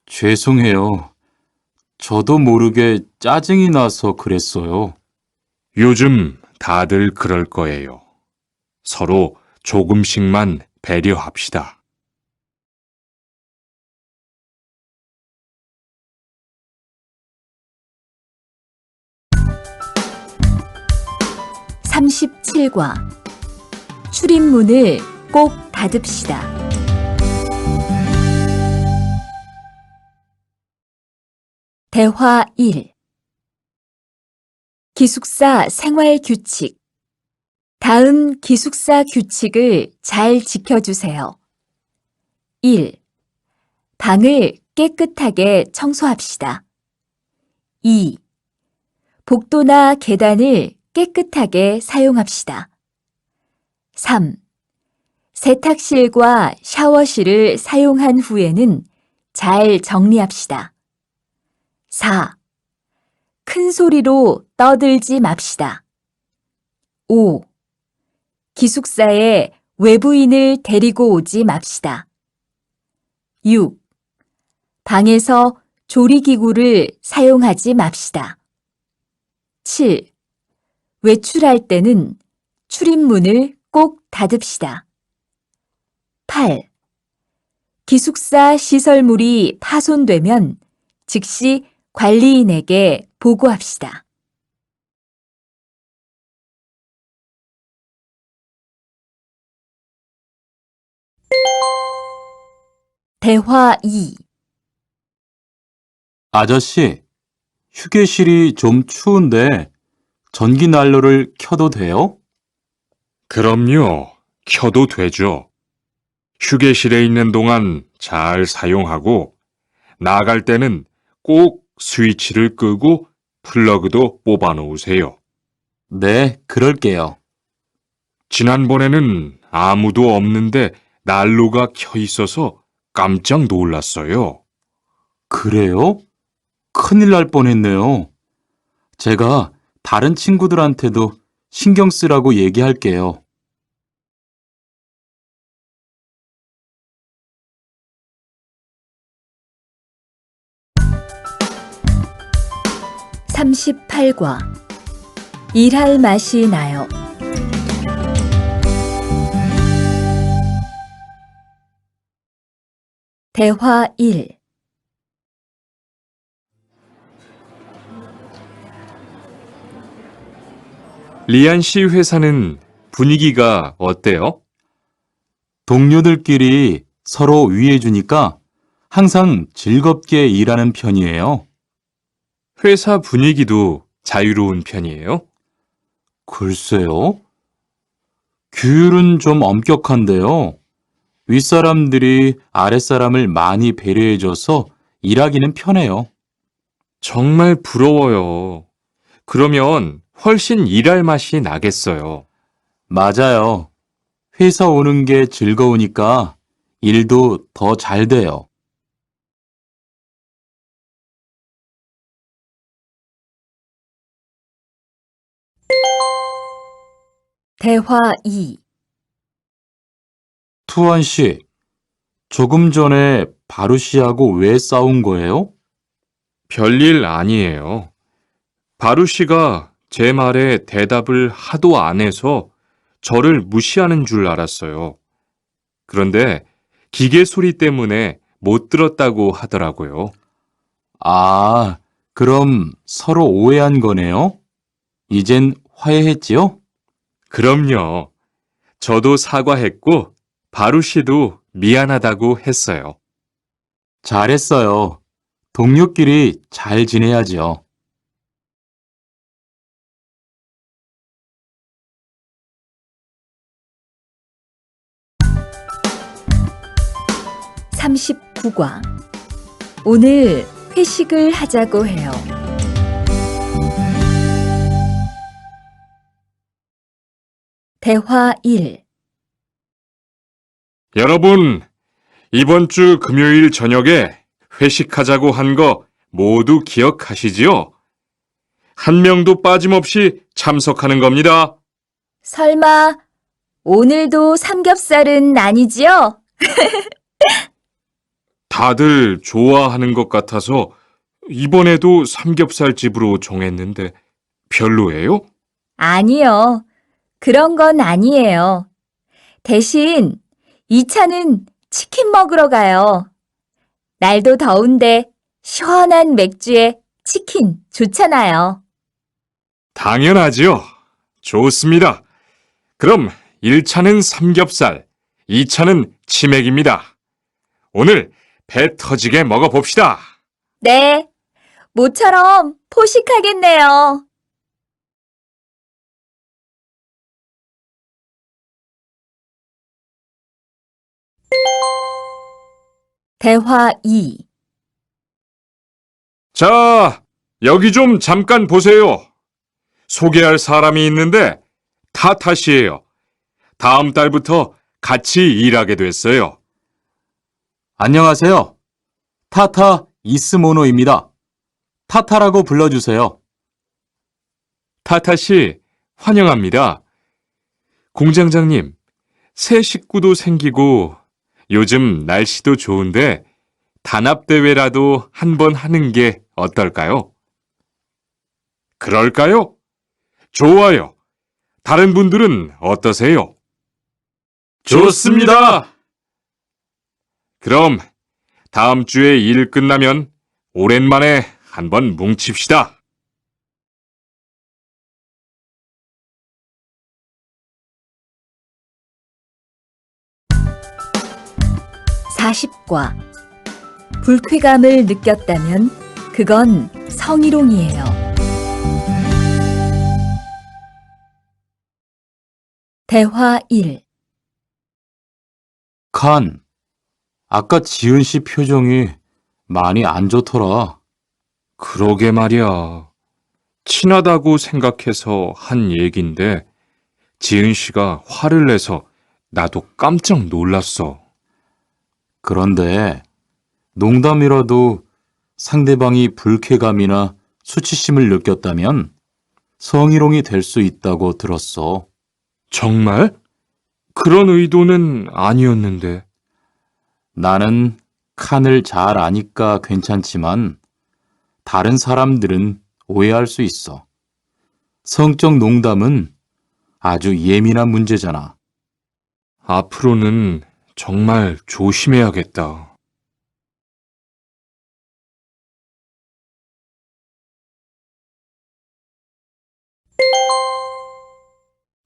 죄송해요. 저도 모르게 짜증이 나서 그랬어요. 요즘 다들 그럴 거예요. 서로 조금씩만 배려합시다. (37과) 출입문을 꼭 닫읍시다. 대화 1. 기숙사 생활 규칙. 다음 기숙사 규칙을 잘 지켜주세요. 1. 방을 깨끗하게 청소합시다. 2. 복도나 계단을 깨끗하게 사용합시다. 3. 세탁실과 샤워실을 사용한 후에는 잘 정리합시다. 4. 큰 소리로 떠들지 맙시다. 5. 기숙사에 외부인을 데리고 오지 맙시다. 6. 방에서 조리기구를 사용하지 맙시다. 7. 외출할 때는 출입문을 꼭 닫읍시다. 8. 기숙사 시설물이 파손되면 즉시 관리인에게 보고합시다. 대화 2. 아저씨, 휴게실이 좀 추운데 전기 난로를 켜도 돼요? 그럼요. 켜도 되죠. 휴게실에 있는 동안 잘 사용하고 나갈 때는 꼭 스위치를 끄고 플러그도 뽑아 놓으세요. 네, 그럴게요. 지난번에는 아무도 없는데 난로가 켜 있어서 깜짝 놀랐어요. 그래요? 큰일 날 뻔했네요. 제가 다른 친구들한테도 신경 쓰라고 얘기할게요. (38과) 일할 맛이 나요. 대화 1. 리안 씨 회사는 분위기가 어때요? 동료들끼리 서로 위해주니까 항상 즐겁게 일하는 편이에요. 회사 분위기도 자유로운 편이에요? 글쎄요. 규율은 좀 엄격한데요. 윗사람들이 아랫사람을 많이 배려해줘서 일하기는 편해요. 정말 부러워요. 그러면 훨씬 일할 맛이 나겠어요. 맞아요. 회사 오는 게 즐거우니까 일도 더 잘 돼요. 대화 2. 투원 씨, 조금 전에 바루 씨하고 왜 싸운 거예요? 별일 아니에요. 바루 씨가 제 말에 대답을 하도 안 해서 저를 무시하는 줄 알았어요. 그런데 기계 소리 때문에 못 들었다고 하더라고요. 아, 그럼 서로 오해한 거네요? 이젠 화해했지요? 그럼요. 저도 사과했고 바루 씨도 미안하다고 했어요. 잘했어요. 동료끼리 잘 지내야죠. (39과) 오늘 회식을 하자고 해요. 대화 1. 여러분, 이번 주 금요일 저녁에 회식하자고 한 거 모두 기억하시지요? 한 명도 빠짐없이 참석하는 겁니다. 설마 오늘도 삼겹살은 아니지요? 다들 좋아하는 것 같아서 이번에도 삼겹살 집으로 정했는데 별로예요? 아니요. 그런 건 아니에요. 대신 2차는 치킨 먹으러 가요. 날도 더운데 시원한 맥주에 치킨 좋잖아요. 당연하지요. 좋습니다. 그럼 1차는 삼겹살, 2차는 치맥입니다. 오늘 배 터지게 먹어봅시다. 네, 모처럼 포식하겠네요. 대화 2. 자, 여기 좀 잠깐 보세요. 소개할 사람이 있는데 타타씨예요. 다음 달부터 같이 일하게 됐어요. 안녕하세요. 타타 이스모노입니다. 타타라고 불러주세요. 타타씨, 환영합니다. 공장장님, 새 식구도 생기고 요즘 날씨도 좋은데 단합대회라도 한번 하는 게 어떨까요? 그럴까요? 좋아요. 다른 분들은 어떠세요? 좋습니다. 그럼 다음 주에 일 끝나면 오랜만에 한번 뭉칩시다. 40과 불쾌감을 느꼈다면 그건 성희롱이에요. 대화 1. 칸, 아까 지은 씨 표정이 많이 안 좋더라. 그러게 말이야. 친하다고 생각해서 한 얘긴데 지은 씨가 화를 내서 나도 깜짝 놀랐어. 그런데 농담이라도 상대방이 불쾌감이나 수치심을 느꼈다면 성희롱이 될 수 있다고 들었어. 정말? 그런 의도는 아니었는데. 나는 칸을 잘 아니까 괜찮지만 다른 사람들은 오해할 수 있어. 성적 농담은 아주 예민한 문제잖아. 앞으로는 정말 조심해야겠다.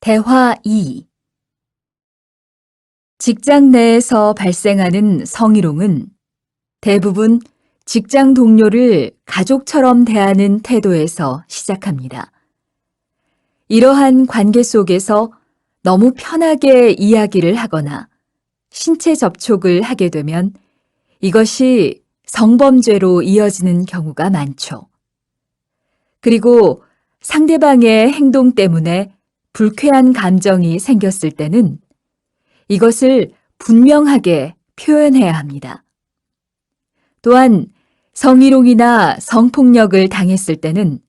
대화 2. 직장 내에서 발생하는 성희롱은 대부분 직장 동료를 가족처럼 대하는 태도에서 시작합니다. 이러한 관계 속에서 너무 편하게 이야기를 하거나 신체 접촉을 하게 되면 이것이 성범죄로 이어지는 경우가 많죠. 그리고 상대방의 행동 때문에 불쾌한 감정이 생겼을 때는 이것을 분명하게 표현해야 합니다. 또한 성희롱이나 성폭력을 당했을 때는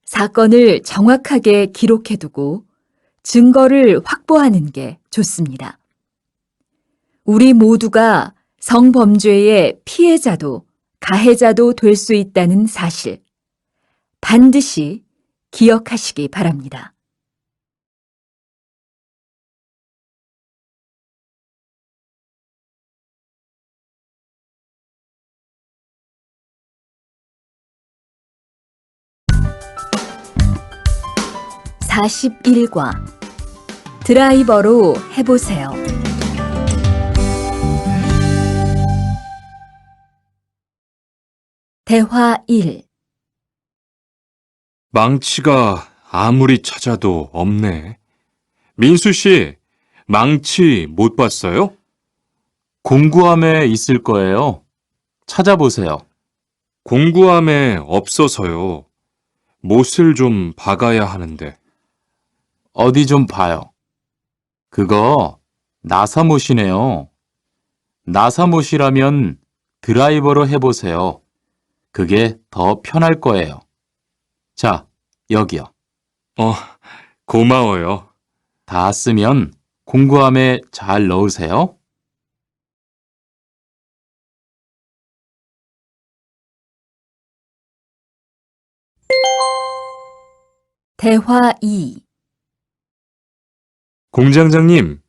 사건을 정확하게 기록해두고 증거를 확보하는 게 좋습니다. 우리 모두가 성범죄의 피해자도 가해자도 될 수 있다는 사실 반드시 기억하시기 바랍니다. (41과) 드라이버로 해보세요. 대화 1. 망치가 아무리 찾아도 없네. 민수 씨, 망치 못 봤어요? 공구함에 있을 거예요. 찾아보세요. 공구함에 없어서요. 못을 좀 박아야 하는데. 어디 좀 봐요. 그거 나사못이네요. 나사못이라면 드라이버로 해보세요. 그게 더 편할 거예요. 자, 여기요. 고마워요. 다 쓰면 공구함에 잘 넣으세요. 대화 2. 공장장님,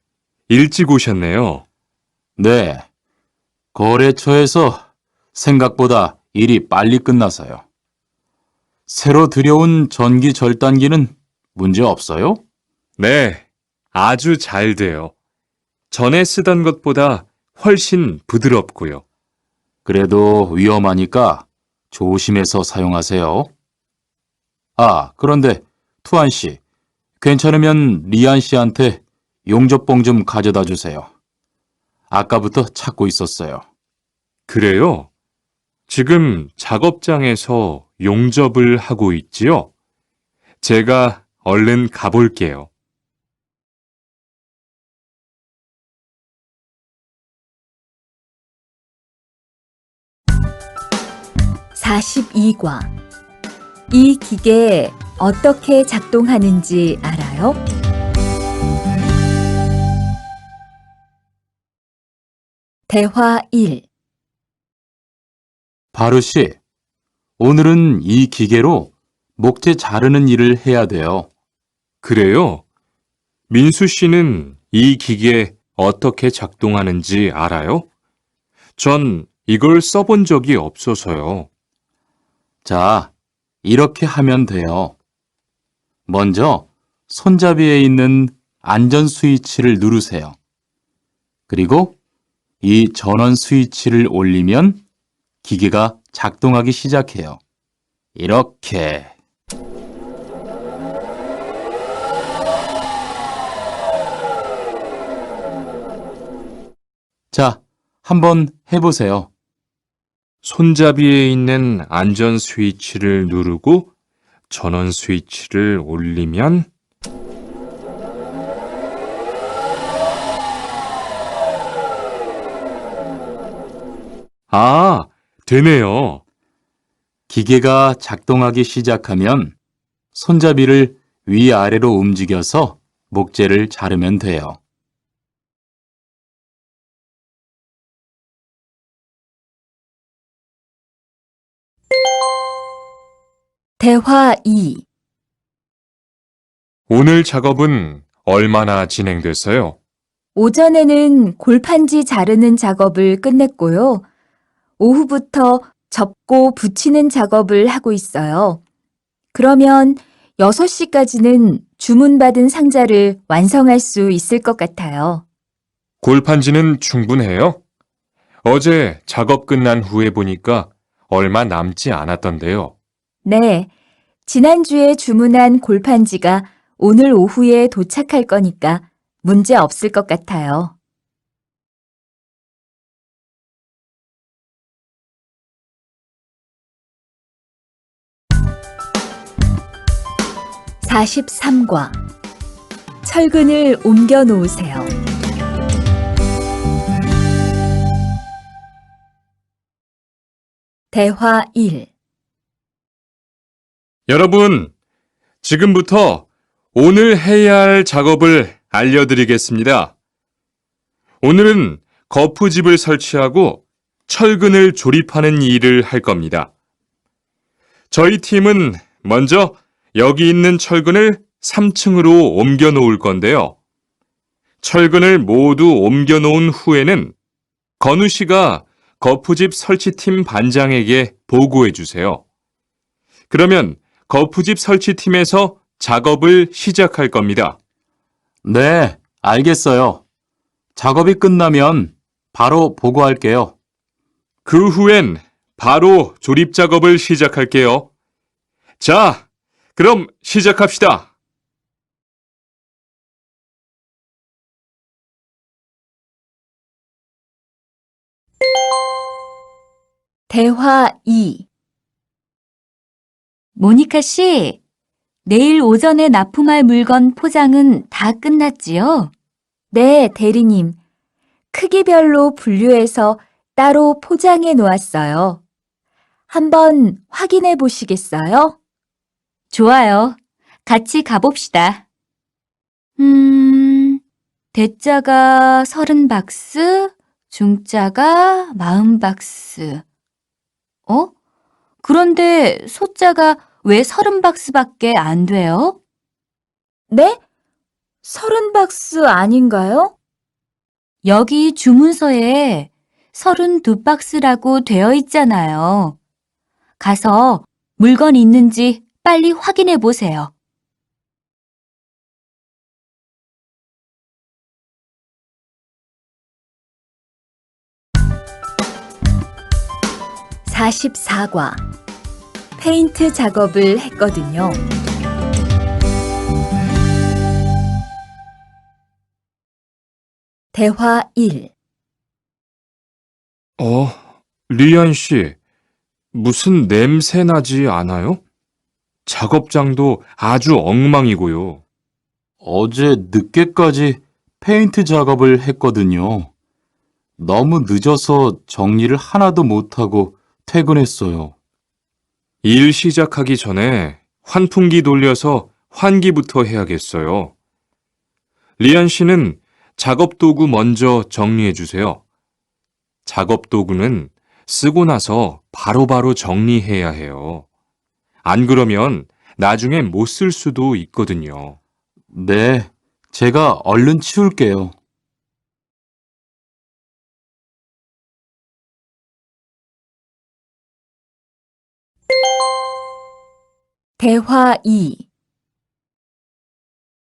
일찍 오셨네요. 네. 거래처에서 생각보다 일이 빨리 끝나서요. 새로 들여온 전기 절단기는 문제 없어요? 네, 아주 잘 돼요. 전에 쓰던 것보다 훨씬 부드럽고요. 그래도 위험하니까 조심해서 사용하세요. 아, 그런데 투안 씨, 괜찮으면 리안 씨한테 용접봉 좀 가져다 주세요. 아까부터 찾고 있었어요. 그래요? 지금 작업장에서 용접을 하고 있지요? 제가 얼른 가볼게요. (42과) 이 기계 어떻게 작동하는지 알아요? 대화 1. 바로 씨, 오늘은 이 기계로 목재 자르는 일을 해야 돼요. 그래요? 민수 씨는 이 기계 어떻게 작동하는지 알아요? 전 이걸 써본 적이 없어서요. 자, 이렇게 하면 돼요. 먼저 손잡이에 있는 안전 스위치를 누르세요. 그리고 이 전원 스위치를 올리면 기계가 작동하기 시작해요. 이렇게. 자, 한번 해보세요. 손잡이에 있는 안전 스위치를 누르고 전원 스위치를 올리면 아, 되네요. 기계가 작동하기 시작하면 손잡이를 위아래로 움직여서 목재를 자르면 돼요. 대화 2. 오늘 작업은 얼마나 진행됐어요? 오전에는 골판지 자르는 작업을 끝냈고요. 오후부터 접고 붙이는 작업을 하고 있어요. 그러면 6시까지는 주문받은 상자를 완성할 수 있을 것 같아요. 골판지는 충분해요? 어제 작업 끝난 후에 보니까 얼마 남지 않았던데요. 네, 지난주에 주문한 골판지가 오늘 오후에 도착할 거니까 문제 없을 것 같아요. (43과) 철근을 옮겨 놓으세요. 대화 1. 여러분, 지금부터 오늘 해야 할 작업을 알려드리겠습니다. 오늘은 거푸집을 설치하고 철근을 조립하는 일을 할 겁니다. 저희 팀은 먼저 여기 있는 철근을 3층으로 옮겨 놓을 건데요. 철근을 모두 옮겨 놓은 후에는 건우 씨가 거푸집 설치팀 반장에게 보고해 주세요. 그러면 거푸집 설치팀에서 작업을 시작할 겁니다. 네, 알겠어요. 작업이 끝나면 바로 보고할게요. 그 후엔 바로 조립 작업을 시작할게요. 자, 그럼 시작합시다. 대화 2. 모니카 씨, 내일 오전에 납품할 물건 포장은 다 끝났지요? 네, 대리님. 크기별로 분류해서 따로 포장해 놓았어요. 한번 확인해 보시겠어요? 좋아요. 같이 가봅시다. 대자가 30박스, 중자가 40박스. 그런데 소자가 왜 30박스밖에 안 돼요? 네? 30박스 아닌가요? 여기 주문서에 32박스라고 되어 있잖아요. 가서 물건 있는지 빨리 확인해 보세요. (44과) 페인트 작업을 했거든요. 대화 1. 리안 씨, 무슨 냄새 나지 않아요? 작업장도 아주 엉망이고요. 어제 늦게까지 페인트 작업을 했거든요. 너무 늦어서 정리를 하나도 못하고 퇴근했어요. 일 시작하기 전에 환풍기 돌려서 환기부터 해야겠어요. 리안 씨는 작업 도구 먼저 정리해 주세요. 작업 도구는 쓰고 나서 바로바로 정리해야 해요. 안 그러면 나중에 못 쓸 수도 있거든요. 네, 제가 얼른 치울게요. 대화 2.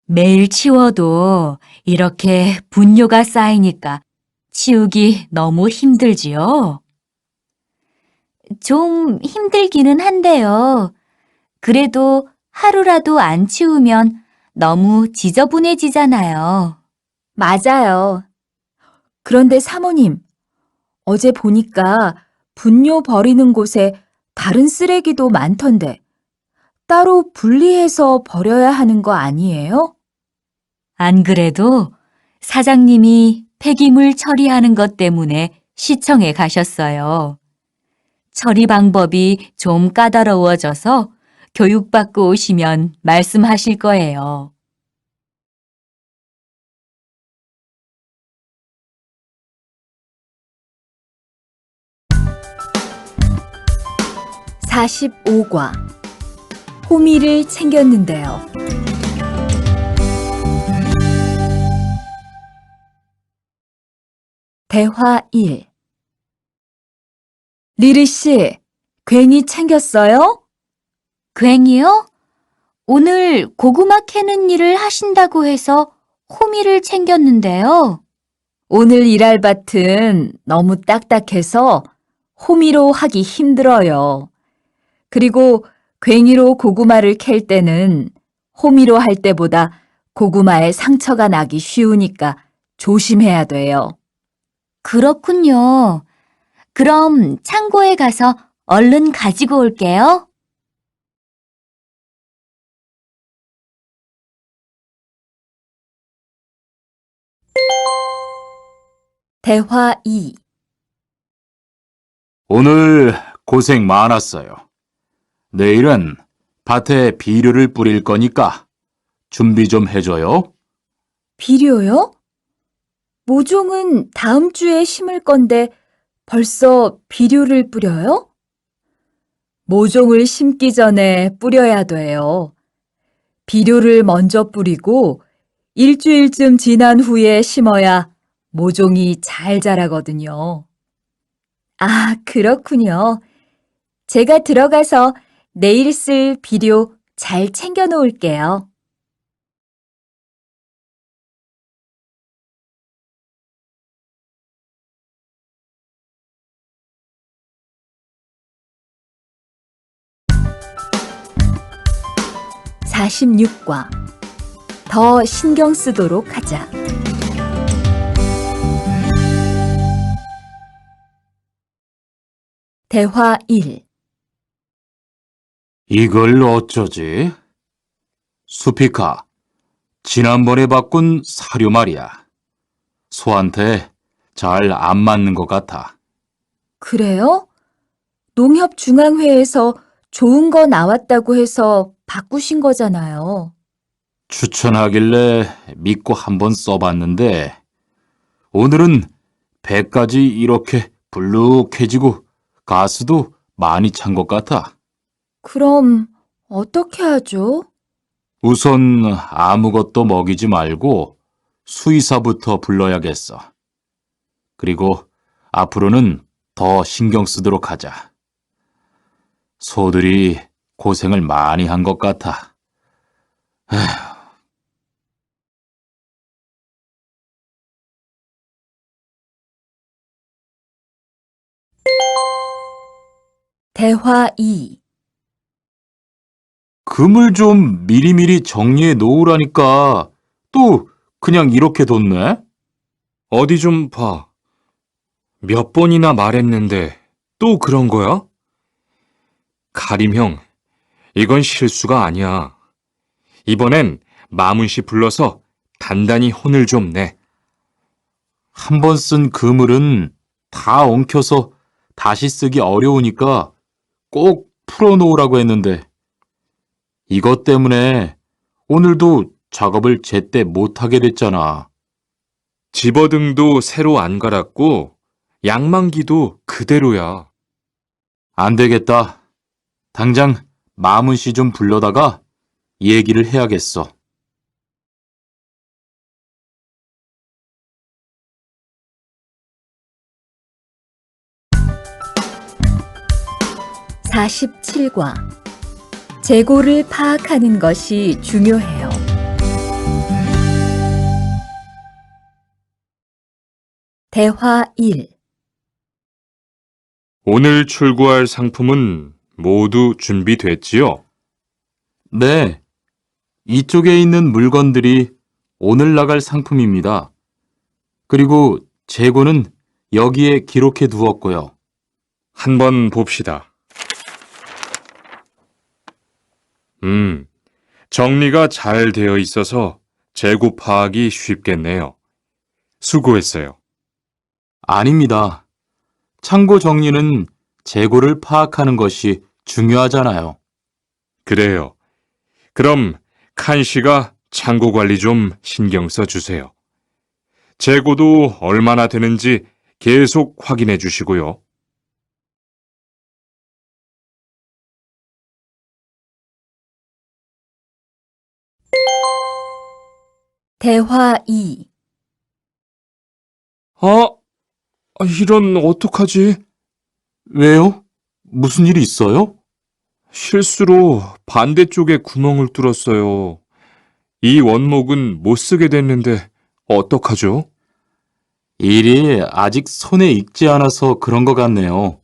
매일 치워도 이렇게 분뇨가 쌓이니까 치우기 너무 힘들지요? 좀 힘들기는 한데요. 그래도 하루라도 안 치우면 너무 지저분해지잖아요. 맞아요. 그런데 사모님, 어제 보니까 분뇨 버리는 곳에 다른 쓰레기도 많던데 따로 분리해서 버려야 하는 거 아니에요? 안 그래도 사장님이 폐기물 처리하는 것 때문에 시청에 가셨어요. 처리 방법이 좀 까다로워져서 교육받고 오시면 말씀하실 거예요. (45과) 호미를 챙겼는데요. 대화 1. 리리 씨, 괜히 챙겼어요? 괜히요? 오늘 고구마 캐는 일을 하신다고 해서 호미를 챙겼는데요. 오늘 일할 밭은 너무 딱딱해서 호미로 하기 힘들어요. 그리고 괭이로 고구마를 캘 때는 호미로 할 때보다 고구마에 상처가 나기 쉬우니까 조심해야 돼요. 그렇군요. 그럼 창고에 가서 얼른 가지고 올게요. 대화 2. 오늘 고생 많았어요. 내일은 밭에 비료를 뿌릴 거니까 준비 좀 해줘요. 비료요? 모종은 다음 주에 심을 건데 벌써 비료를 뿌려요? 모종을 심기 전에 뿌려야 돼요. 비료를 먼저 뿌리고 일주일쯤 지난 후에 심어야 모종이 잘 자라거든요. 아, 그렇군요. 제가 들어가서 내일 쓸 비료 잘 챙겨 놓을게요. (46과) 더 신경 쓰도록 하자. 대화 1. 이걸 어쩌지? 수피카, 지난번에 바꾼 사료 말이야. 소한테 잘 안 맞는 것 같아. 그래요? 농협중앙회에서 좋은 거 나왔다고 해서 바꾸신 거잖아요. 추천하길래 믿고 한번 써봤는데 오늘은 배까지 이렇게 불룩해지고 가스도 많이 찬 것 같아. 그럼 어떻게 하죠? 우선 아무것도 먹이지 말고 수의사부터 불러야겠어. 그리고 앞으로는 더 신경 쓰도록 하자. 소들이 고생을 많이 한 것 같아. 대화 2. 금을 좀 미리미리 정리해 놓으라니까 또 그냥 이렇게 뒀네? 어디 좀 봐. 몇 번이나 말했는데 또 그런 거야? 가림 형, 이건 실수가 아니야. 이번엔 마문씨 불러서 단단히 혼을 좀 내. 한 번 쓴 그물은 다 엉켜서 다시 쓰기 어려우니까 꼭 풀어놓으라고 했는데 이것 때문에 오늘도 작업을 제때 못하게 됐잖아. 집어등도 새로 안 갈았고 양만기도 그대로야. 안 되겠다. 당장 마문 씨 좀 불러다가 얘기를 해야겠어. (47과) 재고를 파악하는 것이 중요해요. 대화 1. 오늘 출고할 상품은 모두 준비됐지요? 네. 이쪽에 있는 물건들이 오늘 나갈 상품입니다. 그리고 재고는 여기에 기록해 두었고요. 한번 봅시다. 정리가 잘 되어 있어서 재고 파악이 쉽겠네요. 수고했어요. 아닙니다. 창고 정리는 재고를 파악하는 것이 중요하잖아요. 그래요. 그럼 칸 씨가 창고 관리 좀 신경 써 주세요. 재고도 얼마나 되는지 계속 확인해 주시고요. 대화 2. 이런 어떡하지? 왜요? 무슨 일이 있어요? 실수로 반대쪽에 구멍을 뚫었어요. 이 원목은 못 쓰게 됐는데 어떡하죠? 일이 아직 손에 익지 않아서 그런 것 같네요.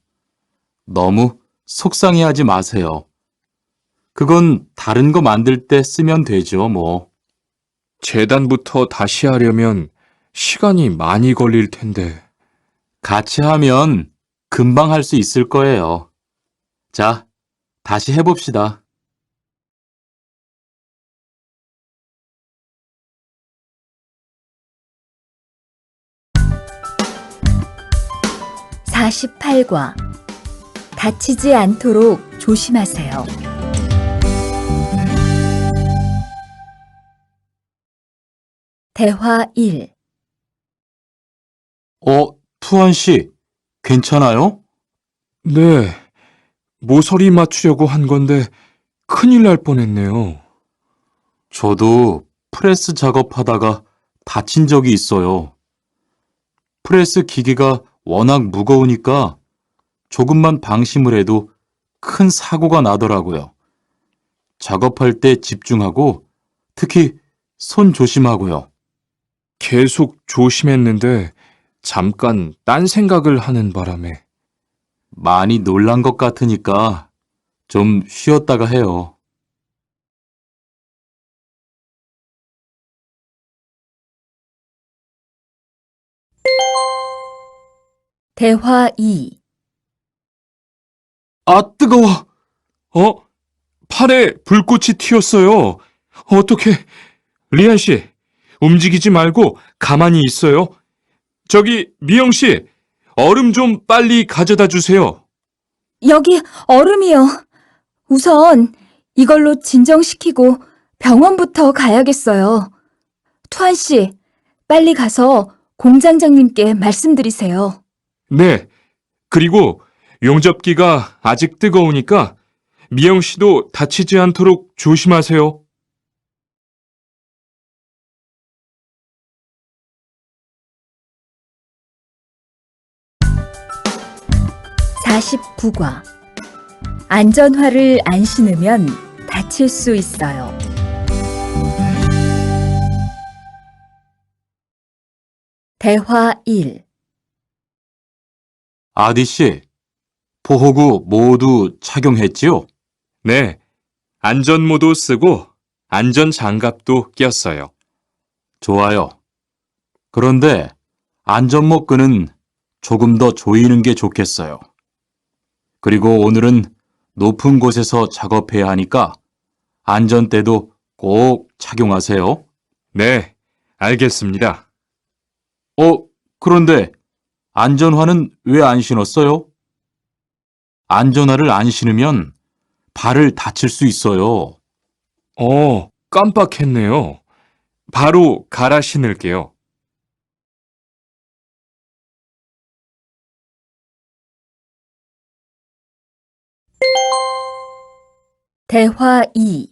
너무 속상해하지 마세요. 그건 다른 거 만들 때 쓰면 되죠, 뭐. 재단부터 다시 하려면 시간이 많이 걸릴 텐데. 같이 하면 금방 할 수 있을 거예요. 자, 다시 해봅시다. (48과) 다치지 않도록 조심하세요. 대화 1. 투한 씨, 괜찮아요? 네, 모서리 맞추려고 한 건데 큰일 날 뻔했네요. 저도 프레스 작업하다가 다친 적이 있어요. 프레스 기계가 워낙 무거우니까 조금만 방심을 해도 큰 사고가 나더라고요. 작업할 때 집중하고 특히 손 조심하고요. 계속 조심했는데 잠깐 딴 생각을 하는 바람에. 많이 놀란 것 같으니까 좀 쉬었다가 해요. 대화 2. 뜨거워! 팔에 불꽃이 튀었어요. 어떻게? 리안 씨, 움직이지 말고 가만히 있어요. 저기, 미영 씨, 얼음 좀 빨리 가져다 주세요. 여기 얼음이요. 우선 이걸로 진정시키고 병원부터 가야겠어요. 투한 씨, 빨리 가서 공장장님께 말씀드리세요. 네, 그리고 용접기가 아직 뜨거우니까 미영 씨도 다치지 않도록 조심하세요. (49과) 안전화를 안 신으면 다칠 수 있어요. 대화 1. 아디 씨, 보호구 모두 착용했지요? 네, 안전모도 쓰고 안전장갑도 꼈어요. 좋아요. 그런데 안전모 끈은 조금 더 조이는 게 좋겠어요. 그리고 오늘은 높은 곳에서 작업해야 하니까 안전대도 꼭 착용하세요. 네, 알겠습니다. 그런데 안전화는 왜 안 신었어요? 안전화를 안 신으면 발을 다칠 수 있어요. 깜빡했네요. 바로 갈아 신을게요. 대화 2.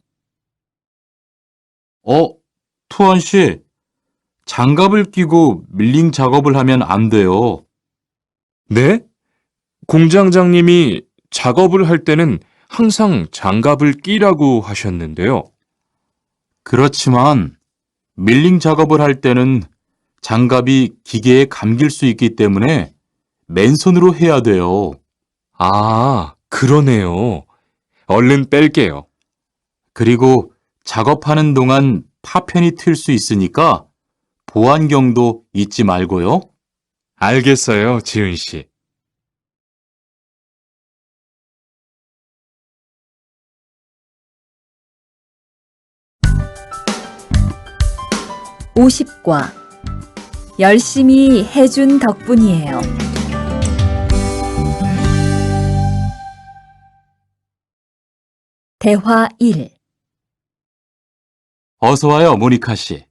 투원 씨, 장갑을 끼고 밀링 작업을 하면 안 돼요. 네? 공장장님이 작업을 할 때는 항상 장갑을 끼라고 하셨는데요. 그렇지만 밀링 작업을 할 때는 장갑이 기계에 감길 수 있기 때문에 맨손으로 해야 돼요. 아, 그러네요. 얼른 뺄게요. 그리고 작업하는 동안 파편이 튈 수 있으니까 보안경도 잊지 말고요. 알겠어요, 지은 씨. (50과) 열심히 해준 덕분이에요. 대화 1. 어서 와요, 모니카 씨.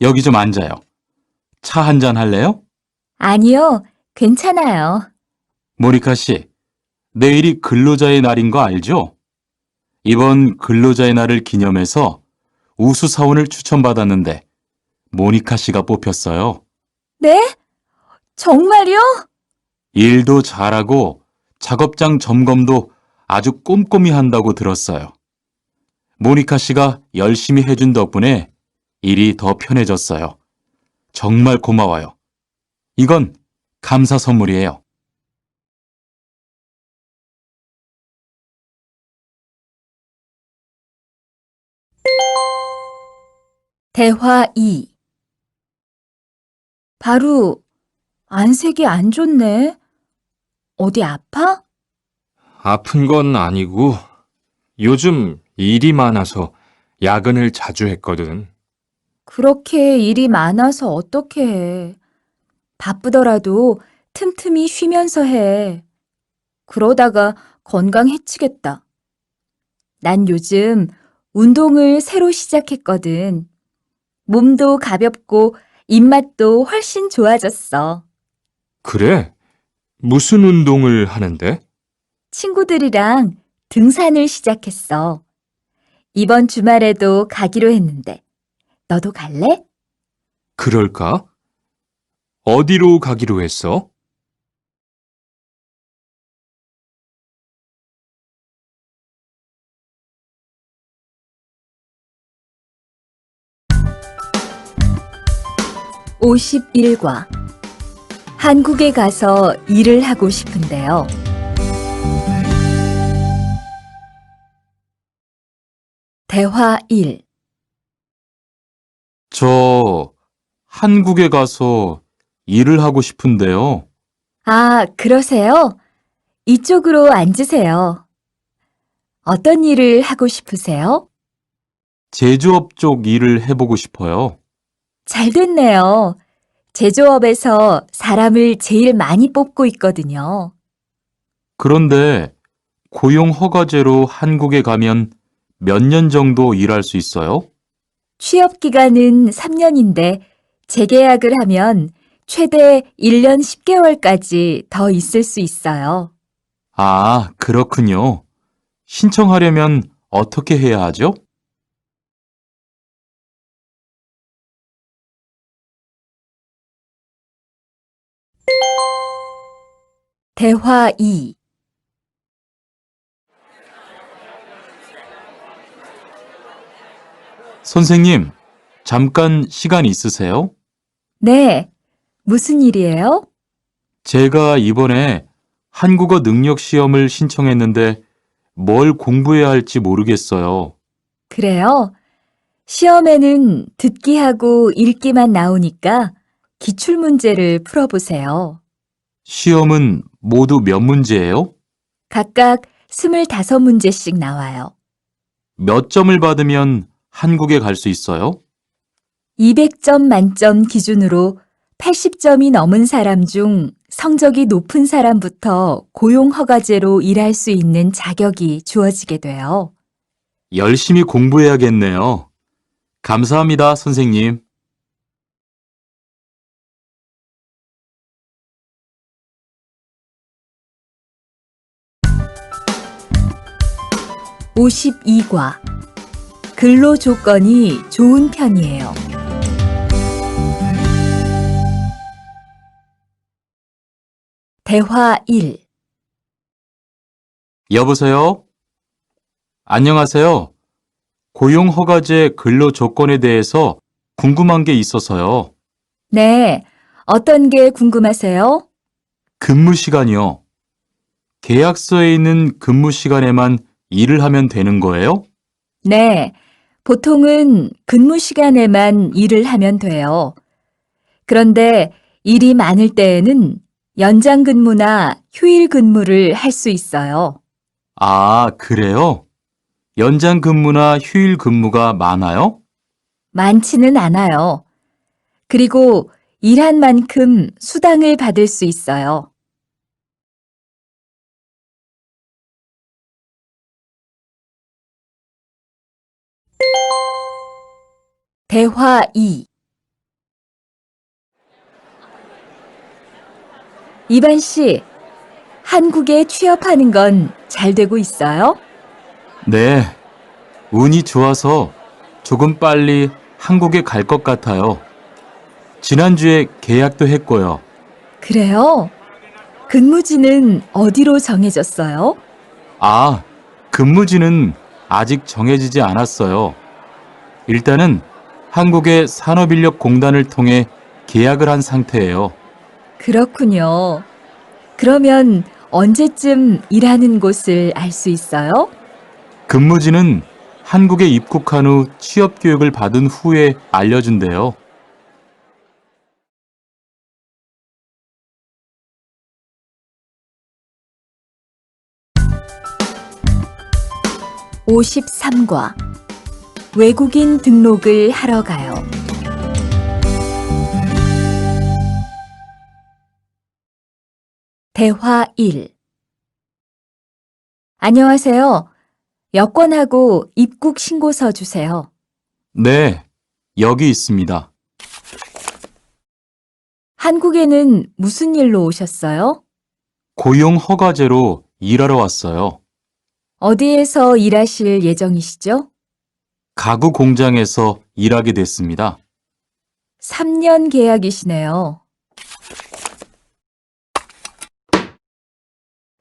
여기 좀 앉아요. 차 한 잔 할래요? 아니요, 괜찮아요. 모니카 씨, 내일이 근로자의 날인 거 알죠? 이번 근로자의 날을 기념해서 우수사원을 추천받았는데 모니카 씨가 뽑혔어요. 네? 정말요? 일도 잘하고 작업장 점검도 아주 꼼꼼히 한다고 들었어요. 모니카 씨가 열심히 해준 덕분에 일이 더 편해졌어요. 정말 고마워요. 이건 감사 선물이에요. 대화 2. 바로 안색이 안 좋네. 어디 아파? 아픈 건 아니고 요즘 일이 많아서 야근을 자주 했거든. 그렇게 일이 많아서 어떻게 해. 바쁘더라도 틈틈이 쉬면서 해. 그러다가 건강 해치겠다. 난 요즘 운동을 새로 시작했거든. 몸도 가볍고 입맛도 훨씬 좋아졌어. 그래? 무슨 운동을 하는데? 친구들이랑 등산을 시작했어. 이번 주말에도 가기로 했는데, 너도 갈래? 그럴까? 어디로 가기로 했어? (51과) 한국에 가서 일을 하고 싶은데요. 대화 1. 저 한국에 가서 일을 하고 싶은데요. 아, 그러세요? 이쪽으로 앉으세요. 어떤 일을 하고 싶으세요? 제조업 쪽 일을 해보고 싶어요. 잘 됐네요. 제조업에서 사람을 제일 많이 뽑고 있거든요. 그런데 고용 허가제로 한국에 가면 몇 년 정도 일할 수 있어요? 취업 기간은 3년인데 재계약을 하면 최대 1년 10개월까지 더 있을 수 있어요. 아, 그렇군요. 신청하려면 어떻게 해야 하죠? 대화 2. 선생님, 잠깐 시간 있으세요? 네, 무슨 일이에요? 제가 이번에 한국어 능력 시험을 신청했는데 뭘 공부해야 할지 모르겠어요. 그래요? 시험에는 듣기하고 읽기만 나오니까 기출문제를 풀어보세요. 시험은 모두 몇 문제예요? 각각 25문제씩 나와요. 몇 점을 받으면 한국에 갈 수 있어요? 200점 만점 기준으로 80점이 넘은 사람 중 성적이 높은 사람부터 고용허가제로 일할 수 있는 자격이 주어지게 돼요. 열심히 공부해야겠네요. 감사합니다, 선생님. 52과 근로 조건이 좋은 편이에요. 대화 1. 여보세요? 안녕하세요. 고용허가제 근로 조건에 대해서 궁금한 게 있어서요. 네, 어떤 게 궁금하세요? 근무 시간이요. 계약서에 있는 근무 시간에만 일을 하면 되는 거예요? 네, 보통은 근무 시간에만 일을 하면 돼요. 그런데 일이 많을 때에는 연장 근무나 휴일 근무를 할 수 있어요. 아, 그래요? 연장 근무나 휴일 근무가 많아요? 많지는 않아요. 그리고 일한 만큼 수당을 받을 수 있어요. 대화 2. 이반 씨, 한국에 취업하는 건 잘 되고 있어요? 네, 운이 좋아서 조금 빨리 한국에 갈 것 같아요. 지난주에 계약도 했고요. 그래요? 근무지는 어디로 정해졌어요? 아, 근무지는 아직 정해지지 않았어요. 일단은 한국의 산업인력공단을 통해 계약을 한 상태예요. 그렇군요. 그러면 언제쯤 일하는 곳을 알 수 있어요? 근무지는 한국에 입국한 후 취업 교육을 받은 후에 알려준대요. (53과) 외국인 등록을 하러 가요. 대화 1. 안녕하세요. 여권하고 입국 신고서 주세요. 네, 여기 있습니다. 한국에는 무슨 일로 오셨어요? 고용 허가제로 일하러 왔어요. 어디에서 일하실 예정이시죠? 가구 공장에서 일하게 됐습니다. 3년 계약이시네요.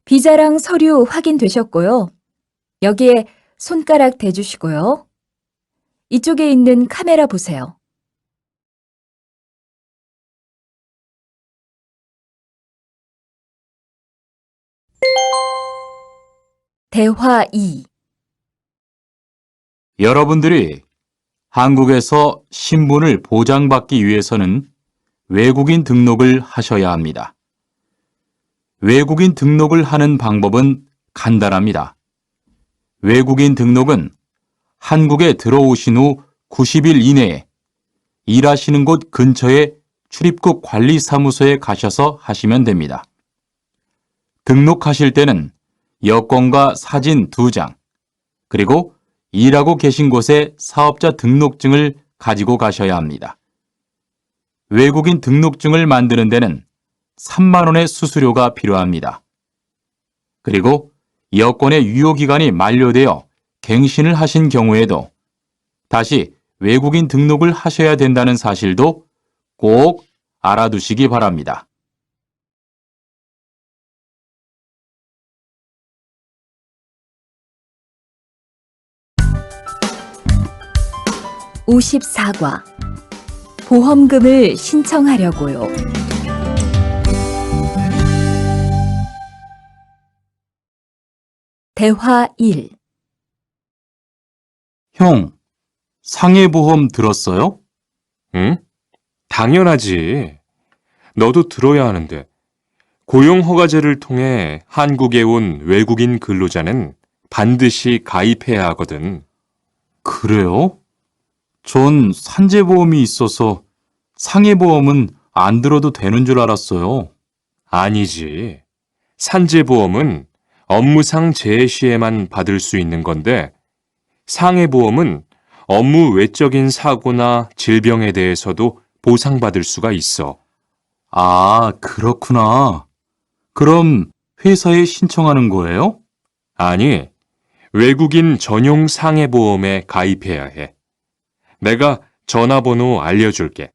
비자랑 서류 확인되셨고요. 여기에 손가락 대주시고요. 이쪽에 있는 카메라 보세요. 대화 2. 여러분들이 한국에서 신분을 보장받기 위해서는 외국인 등록을 하셔야 합니다. 외국인 등록을 하는 방법은 간단합니다. 외국인 등록은 한국에 들어오신 후 90일 이내에 일하시는 곳 근처의 출입국 관리사무소에 가셔서 하시면 됩니다. 등록하실 때는 여권과 사진 2장, 그리고 일하고 계신 곳의 사업자 등록증을 가지고 가셔야 합니다. 외국인 등록증을 만드는 데는 3만 원의 수수료가 필요합니다. 그리고 여권의 유효기간이 만료되어 갱신을 하신 경우에도 다시 외국인 등록을 하셔야 된다는 사실도 꼭 알아두시기 바랍니다. (54과) 보험금을 신청하려고요. 대화 1. 형, 상해보험 들었어요? 응? 당연하지. 너도 들어야 하는데. 고용허가제를 통해 한국에 온 외국인 근로자는 반드시 가입해야 하거든. 그래요? 전 산재보험이 있어서 상해보험은 안 들어도 되는 줄 알았어요. 아니지. 산재보험은 업무상 재해 시에만 받을 수 있는 건데, 상해보험은 업무 외적인 사고나 질병에 대해서도 보상받을 수가 있어. 아, 그렇구나. 그럼 회사에 신청하는 거예요? 아니, 외국인 전용 상해보험에 가입해야 해. 내가 전화번호 알려줄게.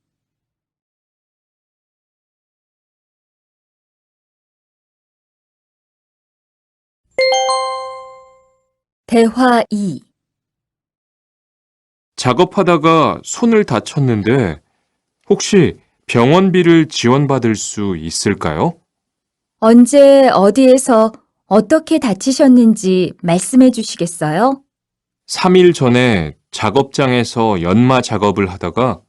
대화 2. 작업하다가 손을 다쳤는데 혹시 병원비를 지원받을 수 있을까요? 언제 어디에서 어떻게 다치셨는지 말씀해 주시겠어요? 3일 전에 작업장에서 연마 작업을 하다가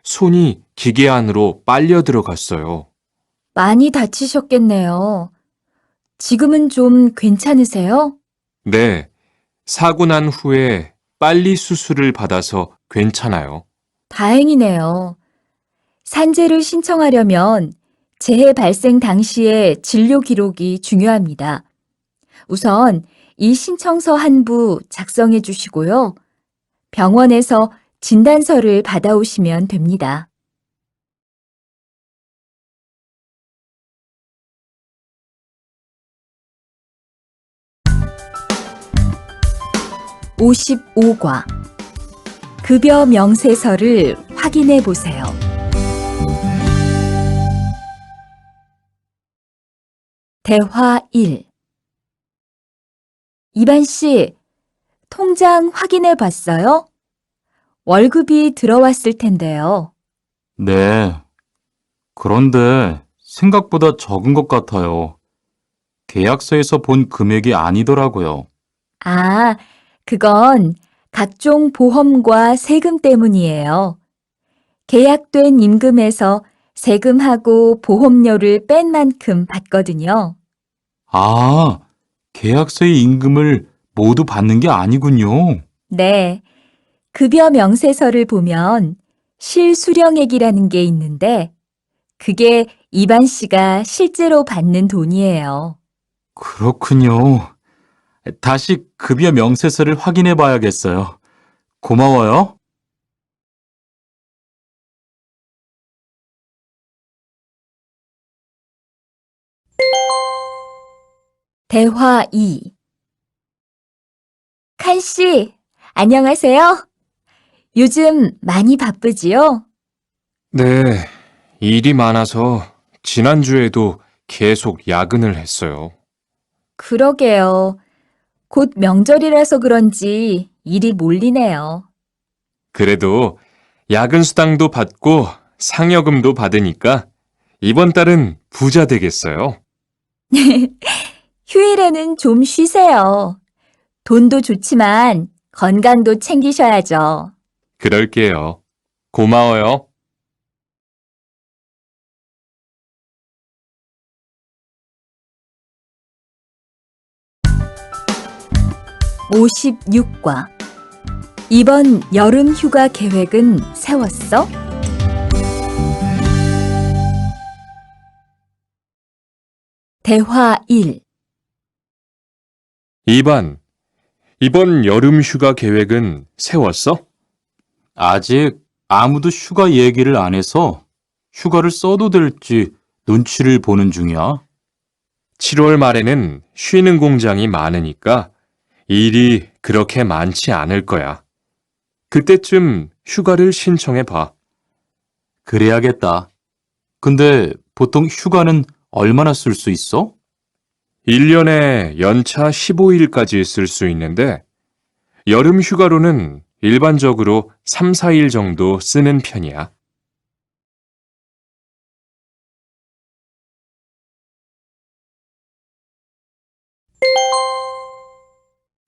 손이 기계 안으로 빨려 들어갔어요. 많이 다치셨겠네요. 지금은 좀 괜찮으세요? 네, 사고 난 후에 빨리 수술을 받아서 괜찮아요. 다행이네요. 산재를 신청하려면 재해 발생 당시의 진료 기록이 중요합니다. 우선 이 신청서 한 부 작성해 주시고요. 병원에서 진단서를 받아오시면 됩니다. (55과) 급여 명세서를 확인해 보세요. 대화 1. 이반 씨, 통장 확인해 봤어요? 월급이 들어왔을 텐데요. 네. 그런데 생각보다 적은 것 같아요. 계약서에서 본 금액이 아니더라고요. 아, 그건 각종 보험과 세금 때문이에요. 계약된 임금에서 세금하고 보험료를 뺀 만큼 받거든요. 아, 계약서의 임금을 모두 받는 게 아니군요. 네, 급여 명세서를 보면 실수령액이라는 게 있는데 그게 이반 씨가 실제로 받는 돈이에요. 그렇군요. 다시 급여 명세서를 확인해 봐야겠어요. 고마워요. 대화 2. 칸 씨, 안녕하세요. 요즘 많이 바쁘지요? 네, 일이 많아서 지난주에도 계속 야근을 했어요. 그러게요. 곧 명절이라서 그런지 일이 몰리네요. 그래도 야근 수당도 받고 상여금도 받으니까 이번 달은 부자 되겠어요. 휴일에는 좀 쉬세요. 돈도 좋지만 건강도 챙기셔야죠. 그럴게요. 고마워요. (56과) 이번 여름 휴가 계획은 세웠어? 대화 1. 이번 여름 휴가 계획은 세웠어? 아직 아무도 휴가 얘기를 안 해서 휴가를 써도 될지 눈치를 보는 중이야. 7월 말에는 쉬는 공장이 많으니까 일이 그렇게 많지 않을 거야. 그때쯤 휴가를 신청해 봐. 그래야겠다. 근데 보통 휴가는 얼마나 쓸 수 있어? 1년에 연차 15일까지 쓸 수 있는데 여름 휴가로는 일반적으로 3, 4일 정도 쓰는 편이야.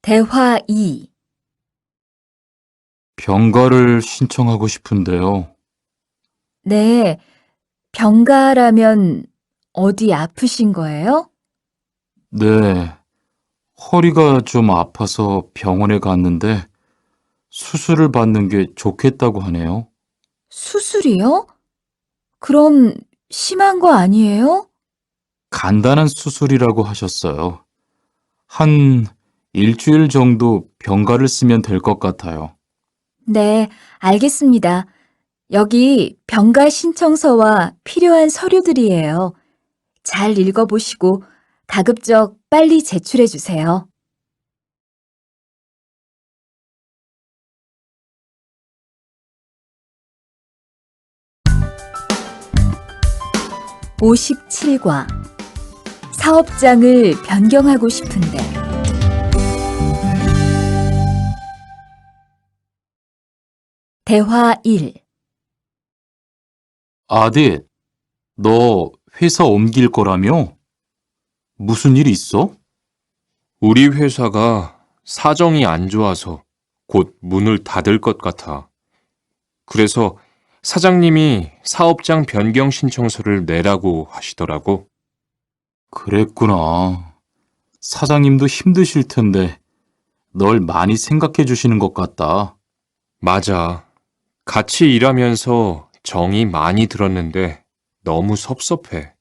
대화 2. 병가를 신청하고 싶은데요. 네, 병가라면 어디 아프신 거예요? 네, 허리가 좀 아파서 병원에 갔는데 수술을 받는 게 좋겠다고 하네요. 수술이요? 그럼 심한 거 아니에요? 간단한 수술이라고 하셨어요. 한 일주일 정도 병가를 쓰면 될 것 같아요. 네, 알겠습니다. 여기 병가 신청서와 필요한 서류들이에요. 잘 읽어보시고 가급적 빨리 제출해 주세요. 57과 사업장을 변경하고 싶은데 대화 1. 아딧, 너 회사 옮길 거라며? 무슨 일 있어? 우리 회사가 사정이 안 좋아서 곧 문을 닫을 것 같아. 그래서 사장님이 사업장 변경 신청서를 내라고 하시더라고. 그랬구나. 사장님도 힘드실 텐데 널 많이 생각해 주시는 것 같다. 맞아. 같이 일하면서 정이 많이 들었는데 너무 섭섭해.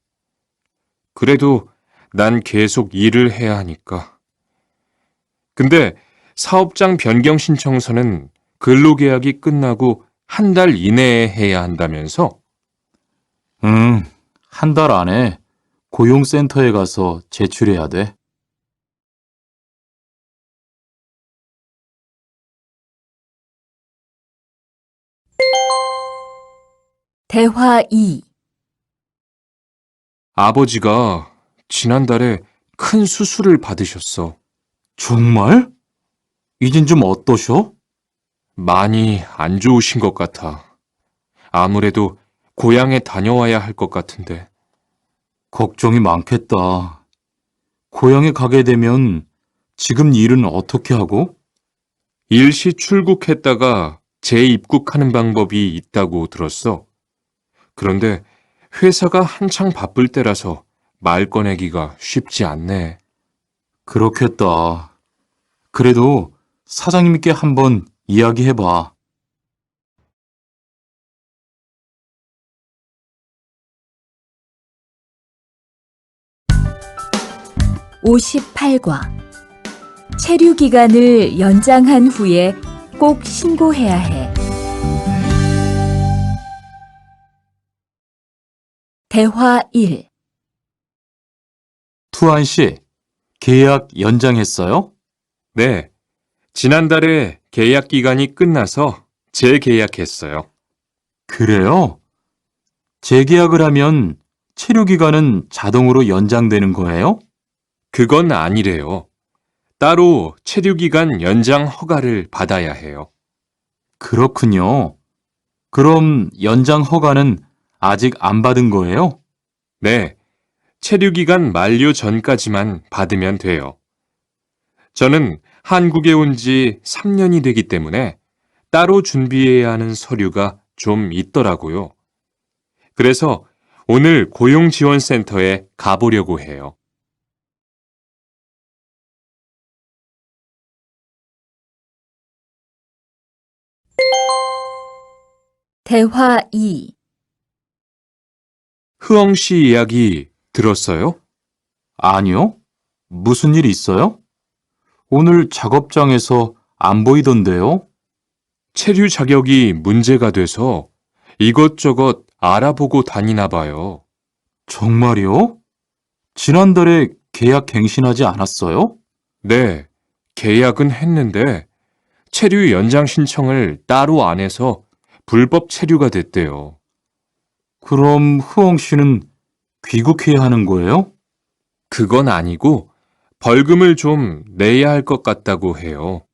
그래도 난 계속 일을 해야 하니까. 근데 사업장 변경 신청서는 근로계약이 끝나고 한 달 이내에 해야 한다면서? 응, 한 달 안에 고용센터에 가서 제출해야 돼. 대화 2. 아버지가 지난달에 큰 수술을 받으셨어. 정말? 이젠 좀 어떠셔? 많이 안 좋으신 것 같아. 아무래도 고향에 다녀와야 할 것 같은데. 걱정이 많겠다. 고향에 가게 되면 지금 일은 어떻게 하고? 일시 출국했다가 재입국하는 방법이 있다고 들었어. 그런데 회사가 한창 바쁠 때라서 말 꺼내기가 쉽지 않네. 그렇겠다. 그래도 사장님께 한번 이야기해봐. (58과) 체류 기간을 연장한 후에 꼭 신고해야 해. 대화 1. 투안 씨, 계약 연장했어요? 네, 지난달에 계약 기간이 끝나서 재계약했어요. 그래요? 재계약을 하면 체류 기간은 자동으로 연장되는 거예요? 그건 아니래요. 따로 체류기간 연장 허가를 받아야 해요. 그렇군요. 그럼 연장 허가는 아직 안 받은 거예요? 네, 체류기간 만료 전까지만 받으면 돼요. 저는 한국에 온 지 3년이 되기 때문에 따로 준비해야 하는 서류가 좀 있더라고요. 그래서 오늘 고용지원센터에 가보려고 해요. 대화 2. 흐엉 씨 이야기 들었어요? 아니요. 무슨 일 있어요? 오늘 작업장에서 안 보이던데요? 체류 자격이 문제가 돼서 이것저것 알아보고 다니나 봐요. 정말이요? 지난달에 계약 갱신하지 않았어요? 네, 계약은 했는데 체류 연장 신청을 따로 안 해서 불법 체류가 됐대요. 그럼 흐엉 씨는 귀국해야 하는 거예요? 그건 아니고 벌금을 좀 내야 할 것 같다고 해요.